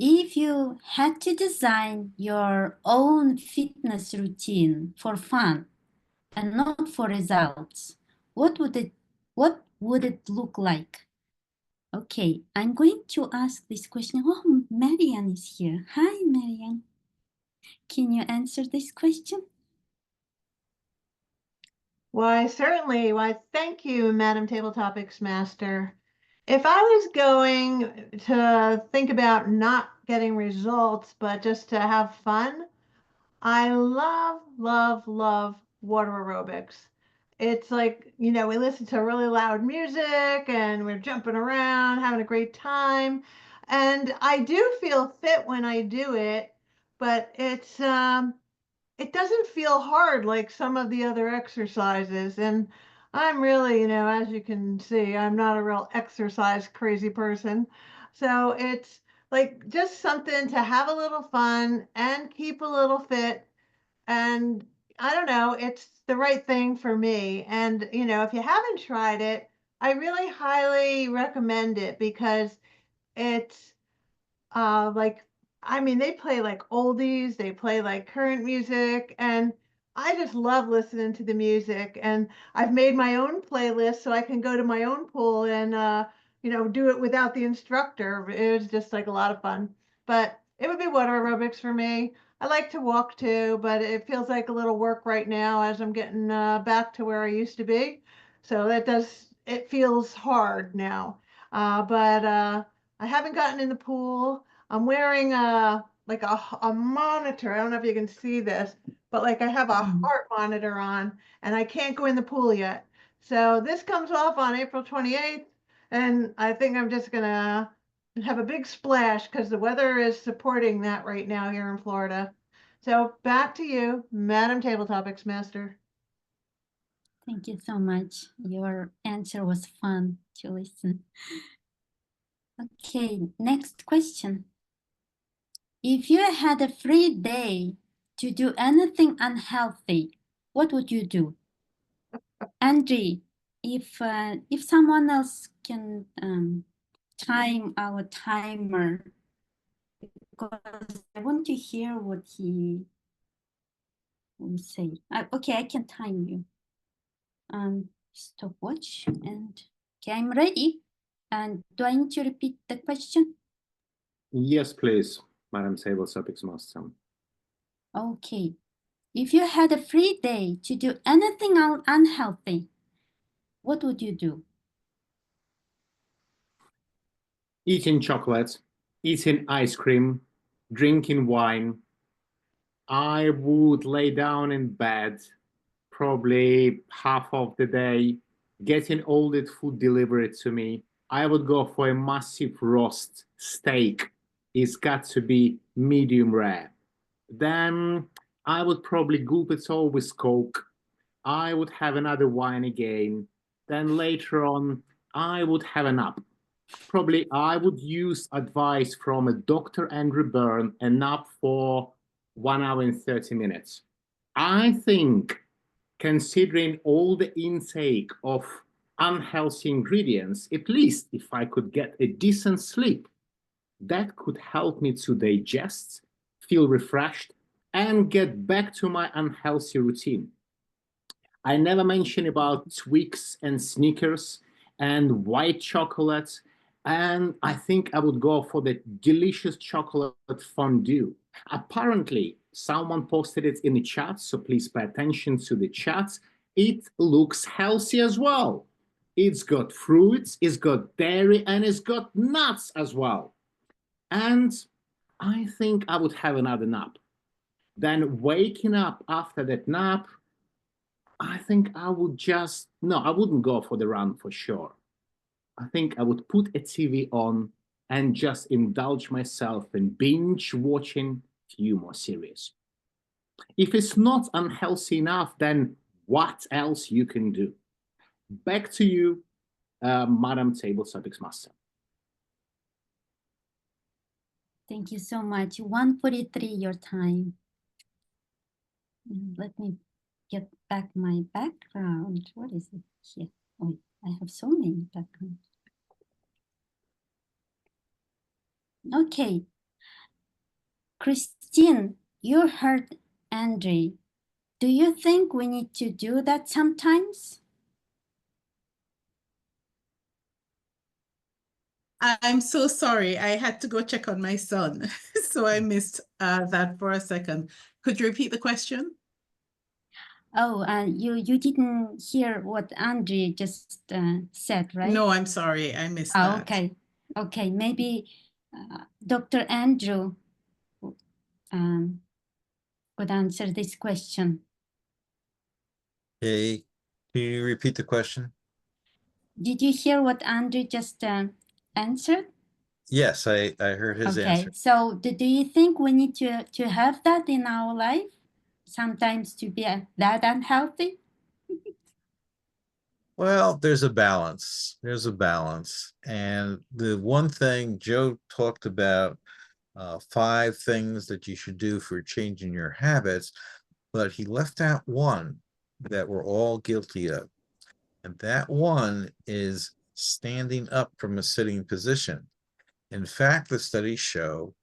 If you had to design your own fitness routine for fun and not for results, what would it look like? Okay, I'm going to ask this question. Oh, Marianne is here. Hi, Marianne. Can you answer this question? Why, certainly. Why, thank you, Madam Table Topics Master. If I was going to think about not getting results, but just to have fun, I love, love, love water aerobics. It's like, we listen to really loud music and we're jumping around, having a great time. And I do feel fit when I do it, but it doesn't feel hard like some of the other exercises. And I'm really, as you can see, I'm not a real exercise crazy person. So it's like just something to have a little fun and keep a little fit. And I don't know, it's the right thing for me. And, if you haven't tried it, I really highly recommend it because it's like, I mean, they play like oldies, they play like current music, and I just love listening to the music. And I've made my own playlist so I can go to my own pool and, do it without the instructor. It was just like a lot of fun. But it would be water aerobics for me. I like to walk too, but it feels like a little work right now as I'm getting back to where I used to be. So it feels hard now. But I haven't gotten in the pool. I'm wearing a monitor. I don't know if you can see this, but like I have a heart monitor on and I can't go in the pool yet. So this comes off on April 28th, and I think I'm just gonna have a big splash because the weather is supporting that right now here in Florida. So back to you, Madam Table Topics Master. Thank you so much. Your answer was fun to listen. Okay, next question. If you had a free day to do anything unhealthy, what would you do? Andre, if someone else can time our timer, because I want to hear what he will say. Okay, I can time you. Stopwatch and okay, I'm ready. And do I need to repeat the question? Yes, please, Madam Table Topics Master. Okay. If you had a free day to do anything unhealthy, what would you do? Eating chocolate, eating ice cream, drinking wine. I would lay down in bed probably half of the day, getting all that food delivered to me. I would go for a massive roast steak. It's got to be medium rare. Then I would probably gulp it all with Coke. I would have another wine again. Then later on, I would have a nap. Probably I would use advice from a Dr. Andrew Byrne, a nap for 1 hour and 30 minutes. I think considering all the intake of unhealthy ingredients, at least if I could get a decent sleep, that could help me to digest, feel refreshed, and get back to my unhealthy routine. I never mentioned about Twix and Snickers and white chocolate. And I think I would go for the delicious chocolate fondue. Apparently, someone posted it in the chat, so please pay attention to the chat. It looks healthy as well. It's got fruits, it's got dairy, and it's got nuts as well. And I think I would have another nap. Then waking up after that nap, I think I would I wouldn't go for the run for sure. I think I would put a TV on and just indulge myself in binge watching few more series. If it's not unhealthy enough, then what else you can do? Back to you, Madam Table Topics Master. Thank you so much. 1:43 your time. Let me get back my background. What is it here? Oh, I have so many backgrounds. Okay. Christine, you heard Andre. Do you think we need to do that sometimes? I'm so sorry. I had to go check on my son, so I missed that for a second. Could you repeat the question? Oh, you didn't hear what Andre just said, right? No, I'm sorry. I missed Oh, that. okay. Okay, maybe Dr. Andrew could answer this question. Okay, can you repeat the question? Did you hear what Andrew just answered? Yes, I heard his answer. So do you think we need to have that in our life? Sometimes to be that unhealthy? Well, there's a balance. There's a balance. And the one thing Joe talked about, 5 things that you should do for changing your habits, but he left out one that we're all guilty of. And that one is standing up from a sitting position. In fact, the studies show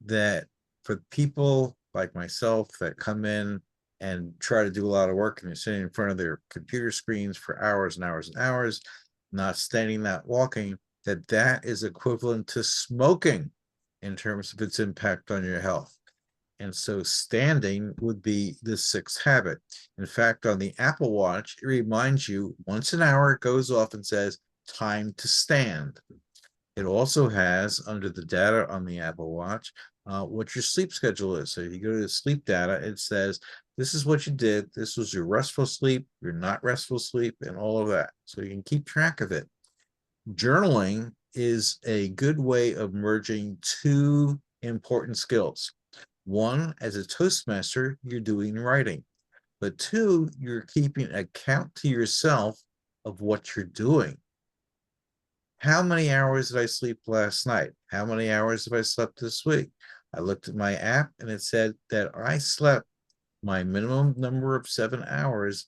that for people like myself that come in and try to do a lot of work and they're sitting in front of their computer screens for hours and hours and hours, not standing, not walking, that is equivalent to smoking in terms of its impact on your health. And so standing would be the 6th habit. In fact, on the Apple Watch, it reminds you once an hour, it goes off and says, time to stand. It also has, under the data on the Apple Watch, what your sleep schedule is. So if you go to the sleep data, it says, this is what you did. This was your restful sleep, your not restful sleep, and all of that. So you can keep track of it. Journaling is a good way of merging 2 important skills. One, as a Toastmaster, you're doing writing. But 2, you're keeping account to yourself of what you're doing. How many hours did I sleep last night? How many hours have I slept this week? I looked at my app and it said that I slept my minimum number of 7 hours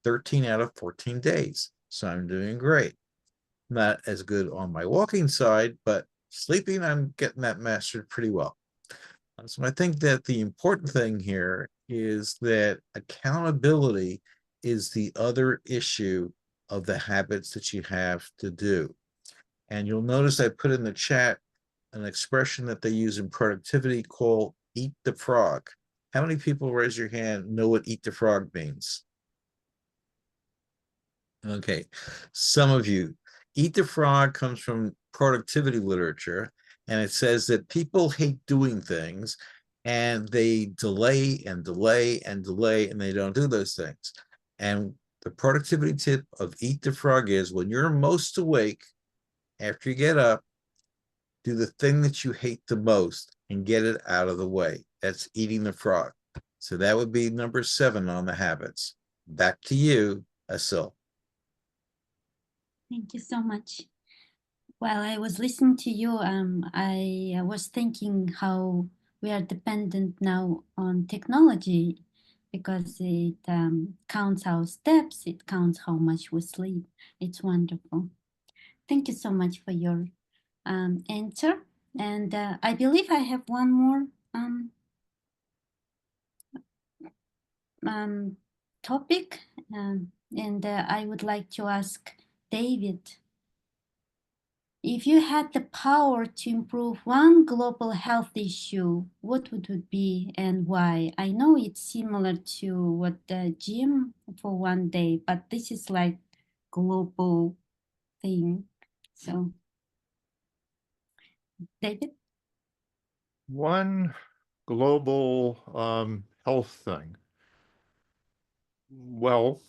13 out of 14 days. So I'm doing great. Not as good on my walking side, but sleeping, I'm getting that mastered pretty well. So I think that the important thing here is that accountability is the other issue of the habits that you have to do. And you'll notice I put in the chat an expression that they use in productivity called eat the frog. How many people, raise your hand, know what eat the frog means? Okay, some of you. Eat the frog comes from productivity literature, and it says that people hate doing things and they delay and delay and delay and they don't do those things. And the productivity tip of eat the frog is when you're most awake, after you get up, do the thing that you hate the most and get it out of the way. That's eating the frog. So that would be number 7 on the habits. Back to you, Asil. Thank you so much. While I was listening to you, I was thinking how we are dependent now on technology because it counts our steps, it counts how much we sleep. It's wonderful. Thank you so much for your answer. And I believe I have one more topic, and I would like to ask David, if you had the power to improve one global health issue, what would it be and why? I know it's similar to what the gym for one day, but this is like global thing. So, David? One global health thing. Well,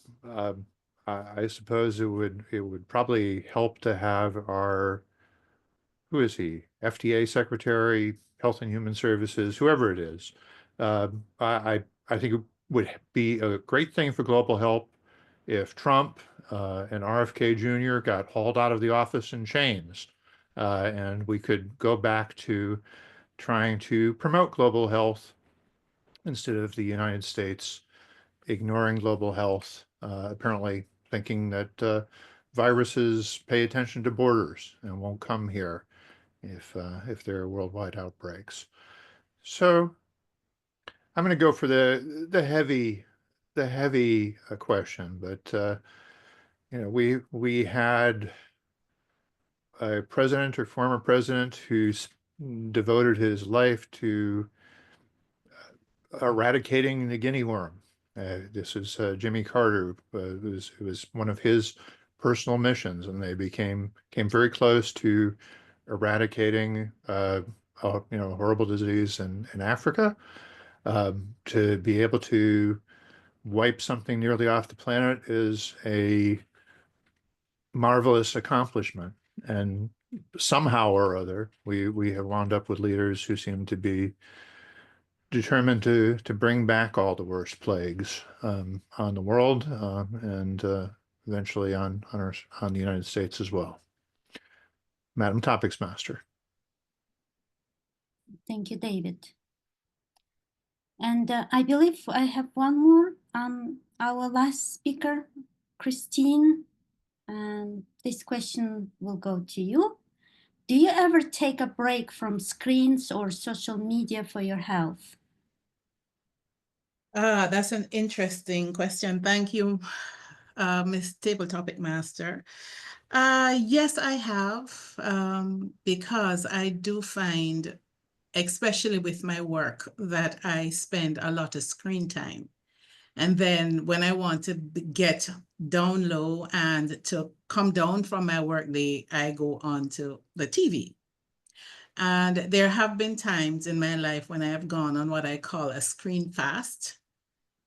I suppose it would probably help to have our, who is he? FDA Secretary, Health and Human Services, whoever it is. I think it would be a great thing for global health if Trump and RFK Jr. got hauled out of the office in chains, and we could go back to trying to promote global health instead of the United States ignoring global health, apparently thinking that viruses pay attention to borders and won't come here if there are worldwide outbreaks. So I'm going to go for the heavy question, but we had a president or former president who's devoted his life to eradicating the guinea worm. This is Jimmy Carter. It was one of his personal missions, and they came very close to eradicating horrible disease in Africa. To be able to wipe something nearly off the planet is a marvelous accomplishment. And somehow or other, we have wound up with leaders who seem to be determined to bring back all the worst plagues on the world, and eventually on the United States as well. Madam Topics Master. Thank you, David. And I believe I have one more. Our last speaker, Christine, and this question will go to you. Do you ever take a break from screens or social media for your health? That's an interesting question. Thank you, Ms. Table Topic Master. Yes, I have, because I do find, especially with my work, that I spend a lot of screen time. And then when I want to get down low and to come down from my work day, I go on to the TV. And there have been times in my life when I have gone on what I call a screen fast,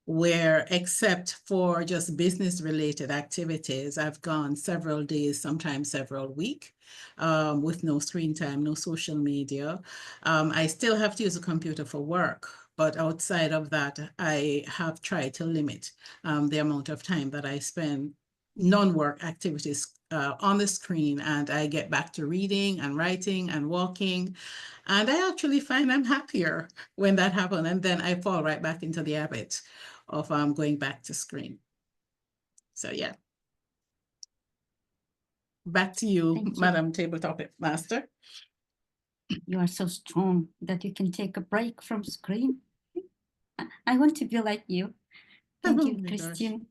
where except for just business related activities, I've gone several days, sometimes several weeks, with no screen time, no social media. I still have to use a computer for work, but outside of that, I have tried to limit the amount of time that I spend non-work activities on the screen, and I get back to reading and writing and walking. And I actually find I'm happier when that happens. And then I fall right back into the habit of going back to screen. So yeah. Back to you, Madam Table Topic Master. You are so strong that you can take a break from screen. I want to be like you. Thank you, Christine,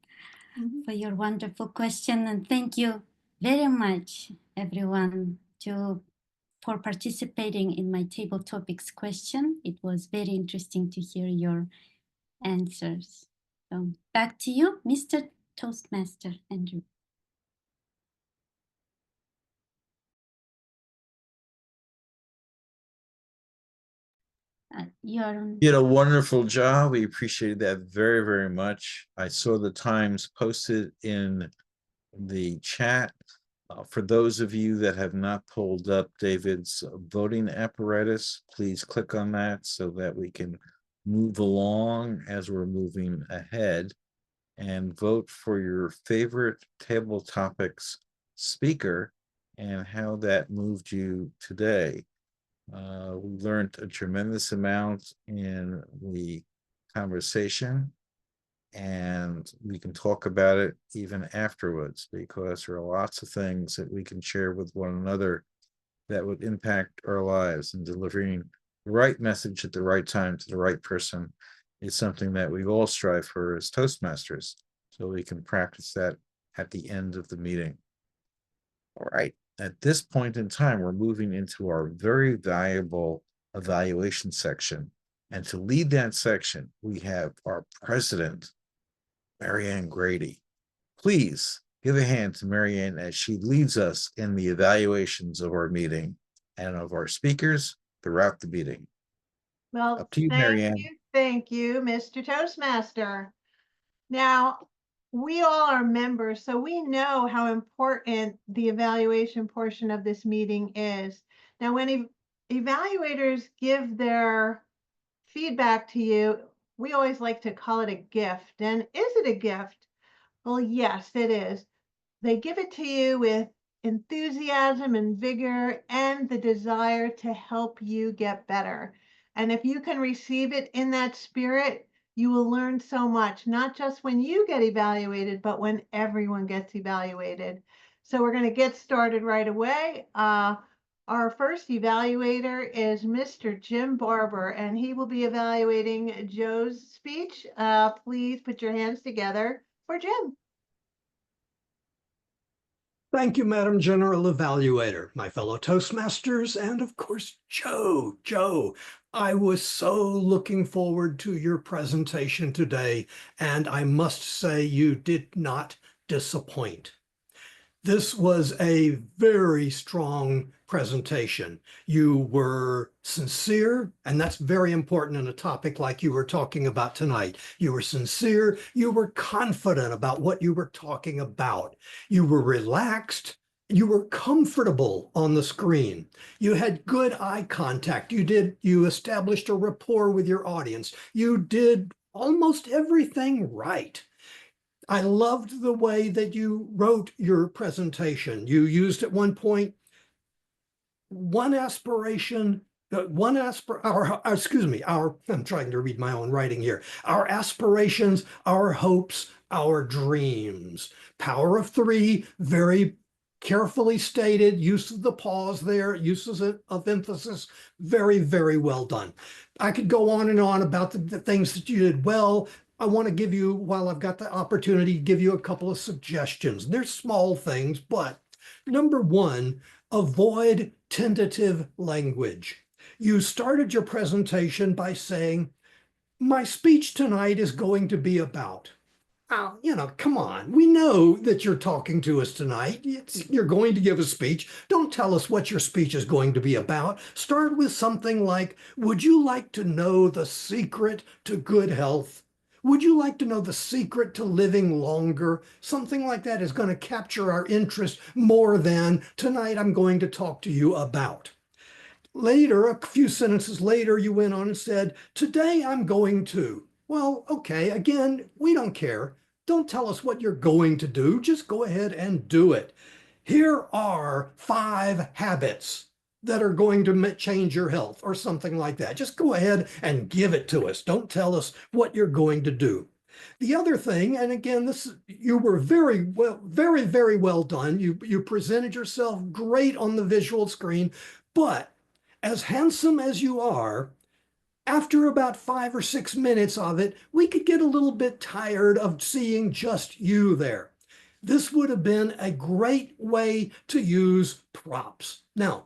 for your wonderful question. And thank you very much, everyone, for participating in my table topics question. It was very interesting to hear your answers. So back to you, Mr. Toastmaster Andrew. You did a wonderful job. We appreciated that very, very much. I saw the times posted in the chat. For those of you that have not pulled up David's voting apparatus, please click on that so that we can move along as we're moving ahead and vote for your favorite table topics speaker and how that moved you today. We learned a tremendous amount in the conversation, and we can talk about it even afterwards, because there are lots of things that we can share with one another that would impact our lives, and delivering the right message at the right time to the right person is something that we all strive for as Toastmasters, so we can practice that at the end of the meeting. All right, at this point in time, we're moving into our very valuable evaluation section. And to lead that section, we have our president, Marianne Grady. Please give a hand to Marianne as she leads us in the evaluations of our meeting and of our speakers throughout the meeting. Well, up to you, Marianne. Thank you, Mr. Toastmaster. Now, we all are members, so we know how important the evaluation portion of this meeting is. Now, when evaluators give their feedback to you, we always like to call it a gift. And is it a gift? Well, yes, it is. They give it to you with enthusiasm and vigor and the desire to help you get better. And if you can receive it in that spirit, you will learn so much, not just when you get evaluated, but when everyone gets evaluated. So we're going to get started right away. Our first evaluator is Mr. Jim Barber, and he will be evaluating Joe's speech. Please put your hands together for Jim. Thank you, Madam General Evaluator, my fellow Toastmasters, and of course, Joe. Joe, I was so looking forward to your presentation today, and I must say you did not disappoint. This was a very strong presentation. You were sincere, and that's very important in a topic like you were talking about tonight. You were sincere, you were confident about what you were talking about. You were relaxed, you were comfortable on the screen. You had good eye contact. You established a rapport with your audience. You did almost everything right. I loved the way that you wrote your presentation. You used at one point one aspiration, I'm trying to read my own writing here. Our aspirations, our hopes, our dreams. Power of three, very carefully stated, use of the pause there, uses of emphasis, very, very well done. I could go on and on about the things that you did well. I want to give you, while I've got the opportunity, give you a couple of suggestions. They're small things, but number one, avoid tentative language. You started your presentation by saying, my speech tonight is going to be about. Oh, come on. We know that you're talking to us tonight. You're going to give a speech. Don't tell us what your speech is going to be about. Start with something like, would you like to know the secret to good health? Would you like to know the secret to living longer? Something like that is going to capture our interest more than tonight I'm going to talk to you about. Later, a few sentences later, you went on and said, today I'm going to. Well, okay, again, we don't care. Don't tell us what you're going to do. Just go ahead and do it. Here are 5 habits that are going to change your health or something like that. Just go ahead and give it to us. Don't tell us what you're going to do. The other thing, and again, you were very well done. You presented yourself great on the visual screen, but as handsome as you are, after about 5 or 6 minutes of it, we could get a little bit tired of seeing just you there. This would have been a great way to use props. Now,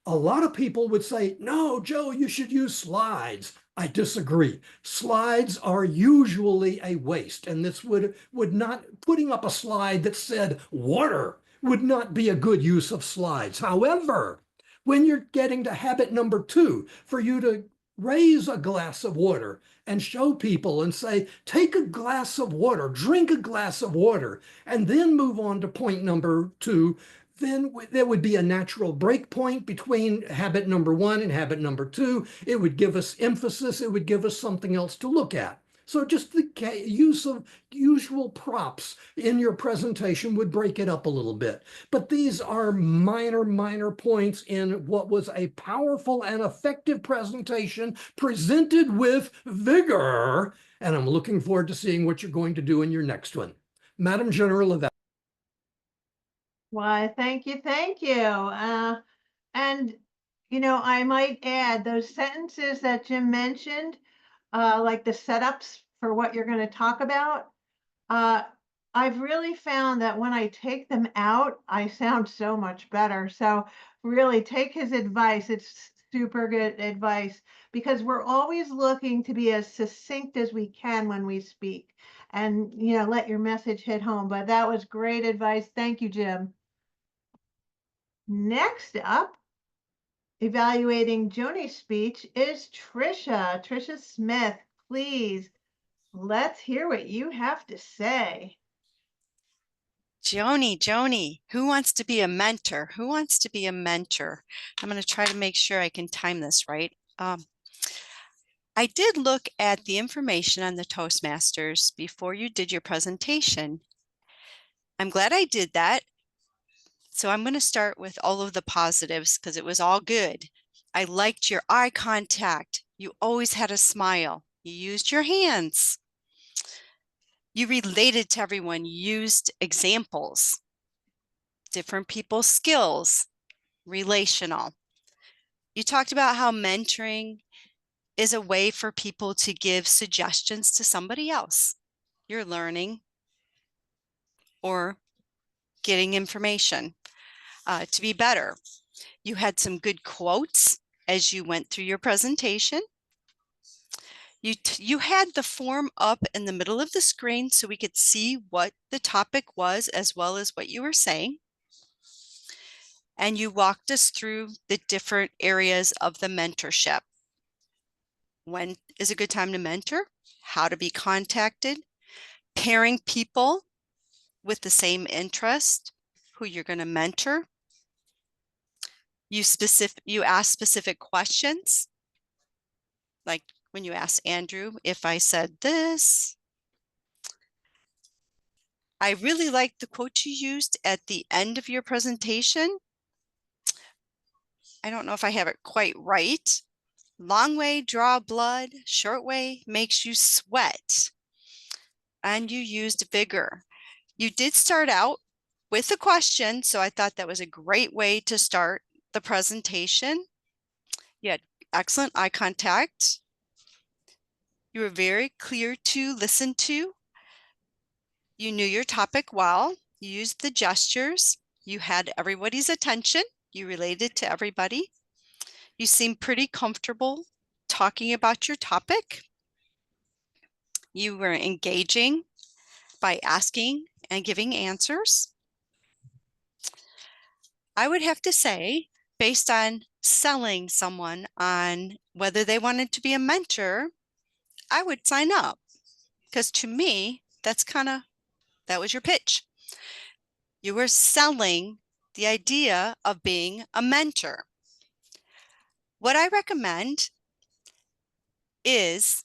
a lot of people would say, no, Joe, you should use slides. I disagree. Slides are usually a waste, and this would not, putting up a slide that said water would not be a good use of slides. However, when you're getting to habit number 2, for you to raise a glass of water and show people and say, take a glass of water, drink a glass of water, and then move on to point number 2, then there would be a natural break point between habit number 1 and habit number 2. It would give us emphasis. It would give us something else to look at. So just the use of usual props in your presentation would break it up a little bit. But these are minor points in what was a powerful and effective presentation presented with vigor. And I'm looking forward to seeing what you're going to do in your next one. Madam General, Why, thank you, thank you. And, I might add those sentences that Jim mentioned, like the setups for what you're going to talk about. I've really found that when I take them out, I sound so much better. So really take his advice. It's super good advice because we're always looking to be as succinct as we can when we speak and, let your message hit home. But that was great advice. Thank you, Jim. Next up, evaluating Joni's speech is Trisha. Trisha Smith, please, let's hear what you have to say. Joni, who wants to be a mentor? Who wants to be a mentor? I'm going to try to make sure I can time this right. I did look at the information on the Toastmasters before you did your presentation. I'm glad I did that. So I'm going to start with all of the positives because it was all good. I liked your eye contact. You always had a smile. You used your hands. You related to everyone, used examples, different people's skills, relational. You talked about how mentoring is a way for people to give suggestions to somebody else. You're learning or getting information to be better. You had some good quotes as you went through your presentation. You had the form up in the middle of the screen so we could see what the topic was as well as what you were saying. And you walked us through the different areas of the mentorship. When is a good time to mentor? How to be contacted, pairing people with the same interest, who you're going to mentor. You ask specific questions, like when you asked Andrew, if I said this, I really liked the quote you used at the end of your presentation. I don't know if I have it quite right. Long way, draw blood. Short way makes you sweat. And you used vigor. You did start out with a question, so I thought that was a great way to start the presentation. You had excellent eye contact. You were very clear to listen to. You knew your topic well. You used the gestures. You had everybody's attention. You related to everybody. You seemed pretty comfortable talking about your topic. You were engaging by asking and giving answers. I would have to say, based on selling someone on whether they wanted to be a mentor, I would sign up, because to me, that was your pitch. You were selling the idea of being a mentor. What I recommend is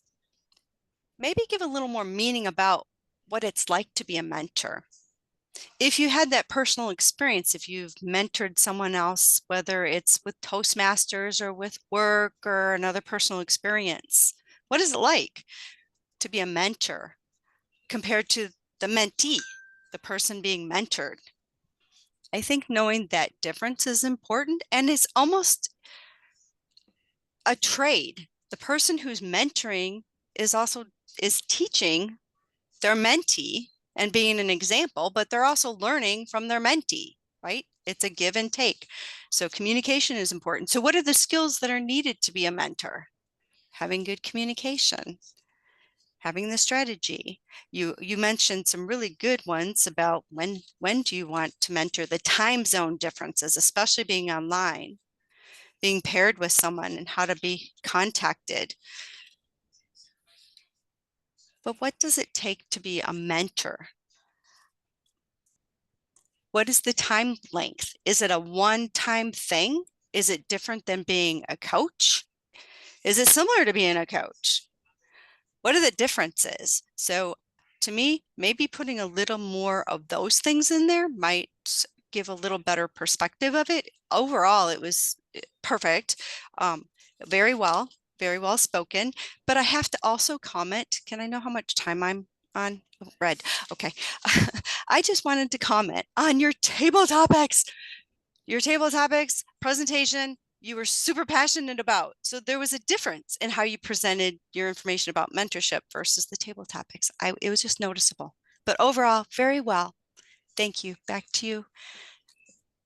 maybe give a little more meaning about what it's like to be a mentor. If you had that personal experience, if you've mentored someone else, whether it's with Toastmasters or with work or another personal experience, what is it like to be a mentor compared to the mentee, the person being mentored? I think knowing that difference is important, and it's almost a trade. The person who's mentoring is teaching their mentee and being an example, but they're also learning from their mentee, right? It's a give and take. So communication is important. So what are the skills that are needed to be a mentor? Having good communication, having the strategy. You mentioned some really good ones about when do you want to mentor, the time zone differences, especially being online, being paired with someone and how to be contacted. But what does it take to be a mentor? What is the time length? Is it a one-time thing? Is it different than being a coach? Is it similar to being a coach? What are the differences? So to me, maybe putting a little more of those things in there might give a little better perspective of it. Overall, it was perfect. Very well spoken. But I have to also comment. Can I know how much time I'm on? Oh, red. Okay. I just wanted to comment on your table topics. Your table topics presentation, you were super passionate about. So there was a difference in how you presented your information about mentorship versus the table topics. It was just noticeable. But overall, very well. Thank you. Back to you,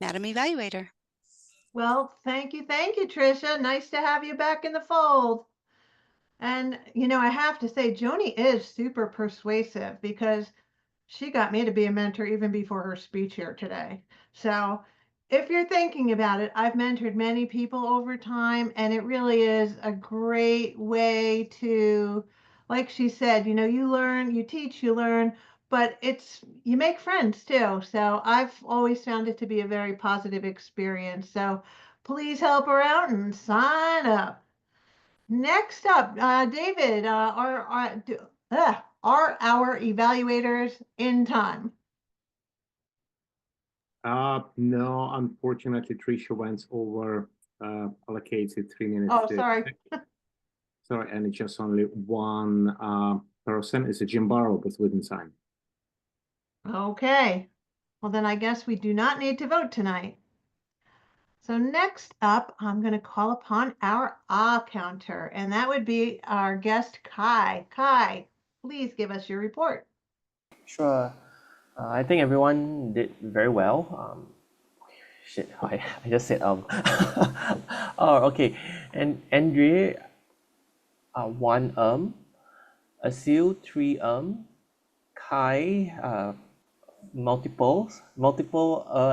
Madam Evaluator. Well, thank you, Tricia. Nice to have you back in the fold. And, I have to say, Joni is super persuasive because she got me to be a mentor even before her speech here today. So if you're thinking about it, I've mentored many people over time, and it really is a great way to, like she said, you learn, you teach, you learn, but you make friends too. So I've always found it to be a very positive experience. So please help her out and sign up. Next up, David, are our evaluators in time? No, unfortunately, Tricia went over allocated 3 minutes. Oh, sorry. Sorry, and it's just only one person. It's a Jim Barrow, but within time. Okay. Well, then I guess we do not need to vote tonight. So next up, I'm going to call upon our counter, and that would be our guest, Kai. Kai, please give us your report. Sure. I think everyone did very well. Shit, I just said Oh, okay. And Andre, 1 Asil 3 Kai, multiple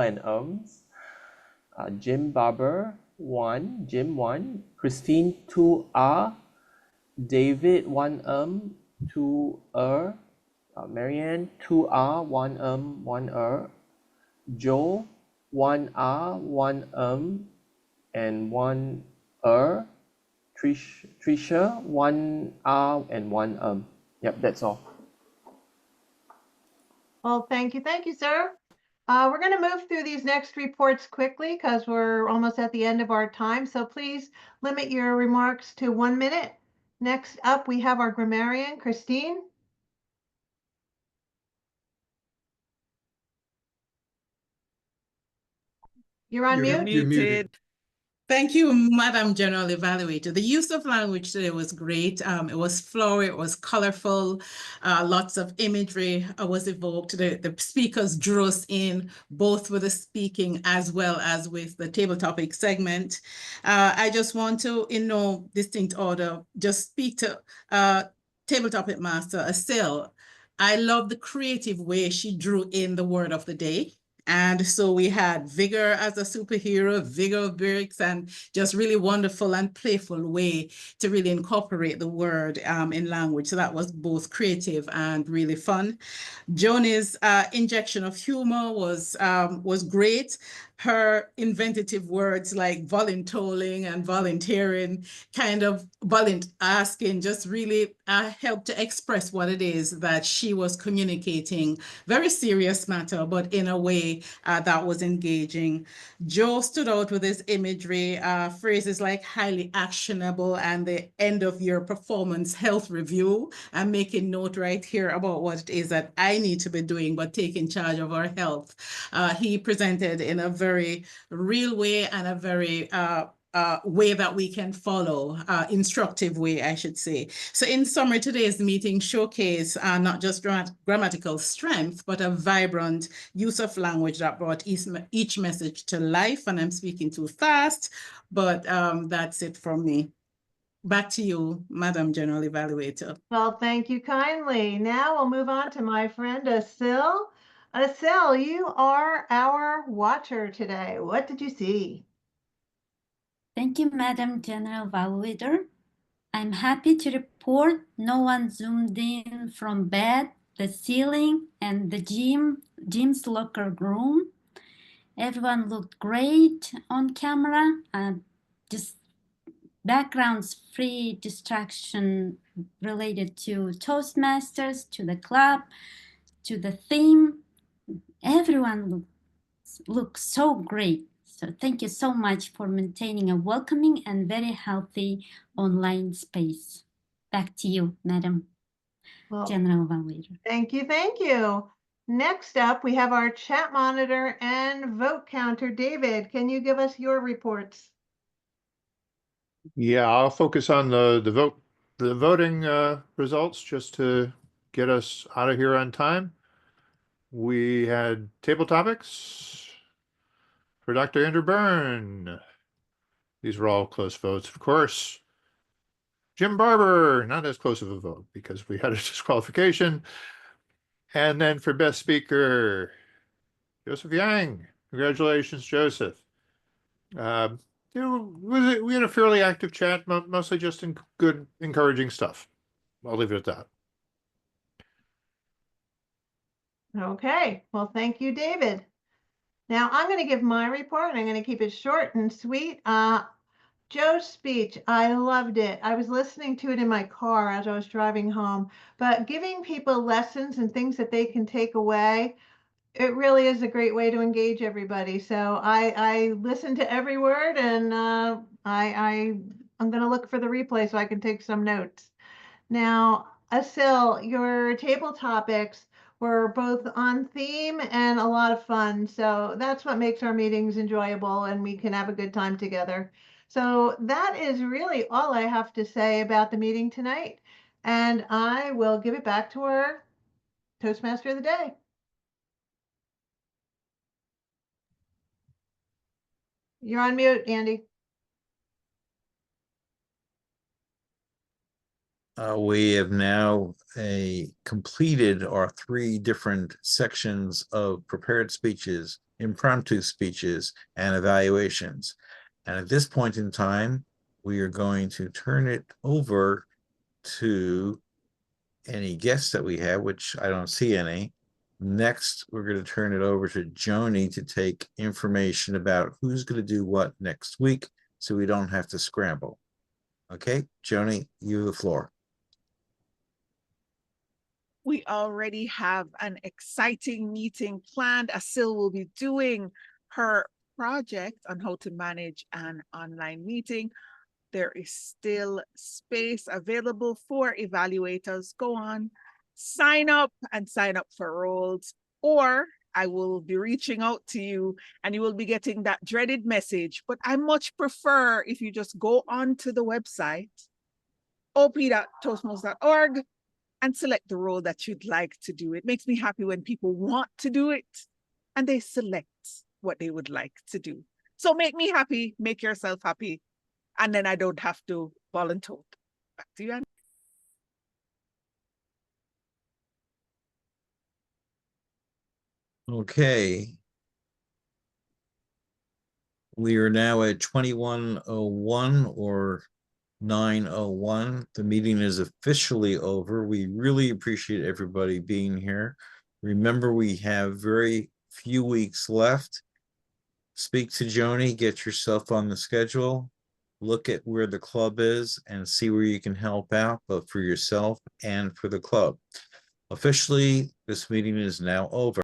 and Jim Barber 1, Jim 1, Christine 2 David 1 2 Marianne 2 1 1 Joe 1 1 and 1 Trisha 1 and 1 Yep, that's all. Well, thank you, sir. We're going to move through these next reports quickly because we're almost at the end of our time. So please limit your remarks to 1 minute. Next up, we have our grammarian, Christine. You're on You're mute. muted. Thank you, Madam General Evaluator. The use of language today was great. It was flowery, it was colorful, lots of imagery was evoked. The speakers drew us in, both with the speaking as well as with the table topic segment. I just want to, in no distinct order, just speak to table topic master, Asil. I love the creative way she drew in the word of the day. And so we had Vigor as a superhero, Vigor of Bricks, and just really wonderful and playful way to really incorporate the word in language. So that was both creative and really fun. Joni's injection of humor was great. Her inventive words like voluntoling and volunteering, kind of asking, just really helped to express what it is that she was communicating. Very serious matter, but in a way that was engaging. Joe stood out with his imagery, phrases like highly actionable and the end of your performance health review. I'm making note right here about what it is that I need to be doing, but taking charge of our health. He presented in a very real way and a very way that we can follow, instructive way, I should say. So in summary, today's meeting showcased not just grammatical strength, but a vibrant use of language that brought each message to life. And I'm speaking too fast, but that's it from me. Back to you, Madam General Evaluator. Well, thank you kindly. Now we'll move on to my friend Asil. Asil, you are our watcher today. What did you see? Thank you, Madam General Evaluator. I'm happy to report no one zoomed in from bed, the ceiling, and the gym's locker room. Everyone looked great on camera. Just backgrounds free distraction related to Toastmasters, to the club, to the theme. Everyone looks so great. So thank you so much for maintaining a welcoming and very healthy online space. Back to you, Madam General Evaluator. Thank you. Next up, we have our chat monitor and vote counter. David, can you give us your reports? Yeah, I'll focus on the voting results just to get us out of here on time. We had table topics for Dr. Andrew Byrne. These were all close votes, of course. Jim Barber, not as close of a vote because we had a disqualification. And then for best speaker, Joseph Yang. Congratulations, Joseph. We had a fairly active chat, mostly just in good, encouraging stuff. I'll leave it at that. Okay, well, thank you, David. Now I'm going to give my report and I'm going to keep it short and sweet. Joe's speech, I loved it. I was listening to it in my car as I was driving home, but giving people lessons and things that they can take away, it really is a great way to engage everybody. So I listened to every word and I'm going to look for the replay so I can take some notes. Now, Asil, your table topics were both on theme and a lot of fun. So that's what makes our meetings enjoyable and we can have a good time together. So that is really all I have to say about the meeting tonight. And I will give it back to our Toastmaster of the Day. You're on mute, Andy. We have now completed our 3 different sections of prepared speeches, impromptu speeches, and evaluations. And at this point in time, we are going to turn it over to any guests that we have, which I don't see any. Next, we're going to turn it over to Joni to take information about who's going to do what next week so we don't have to scramble. Okay, Joni, you have the floor. We already have an exciting meeting planned. Asil will be doing her project on how to manage an online meeting. There is still space available for evaluators. Go on, sign up and sign up for roles, or I will be reaching out to you and you will be getting that dreaded message. But I much prefer if you just go onto the website, op.toastmasters.org, and select the role that you'd like to do. It makes me happy when people want to do it and they select what they would like to do. So make me happy, make yourself happy, and then I don't have to volunteer. Back to you, Andy. Okay. We are now at 21:01 or 9:01. The meeting is officially over. We really appreciate everybody being here. Remember, we have very few weeks left. Speak to Joni, get yourself on the schedule, look at where the club is and see where you can help out, both for yourself and for the club. Officially, this meeting is now over.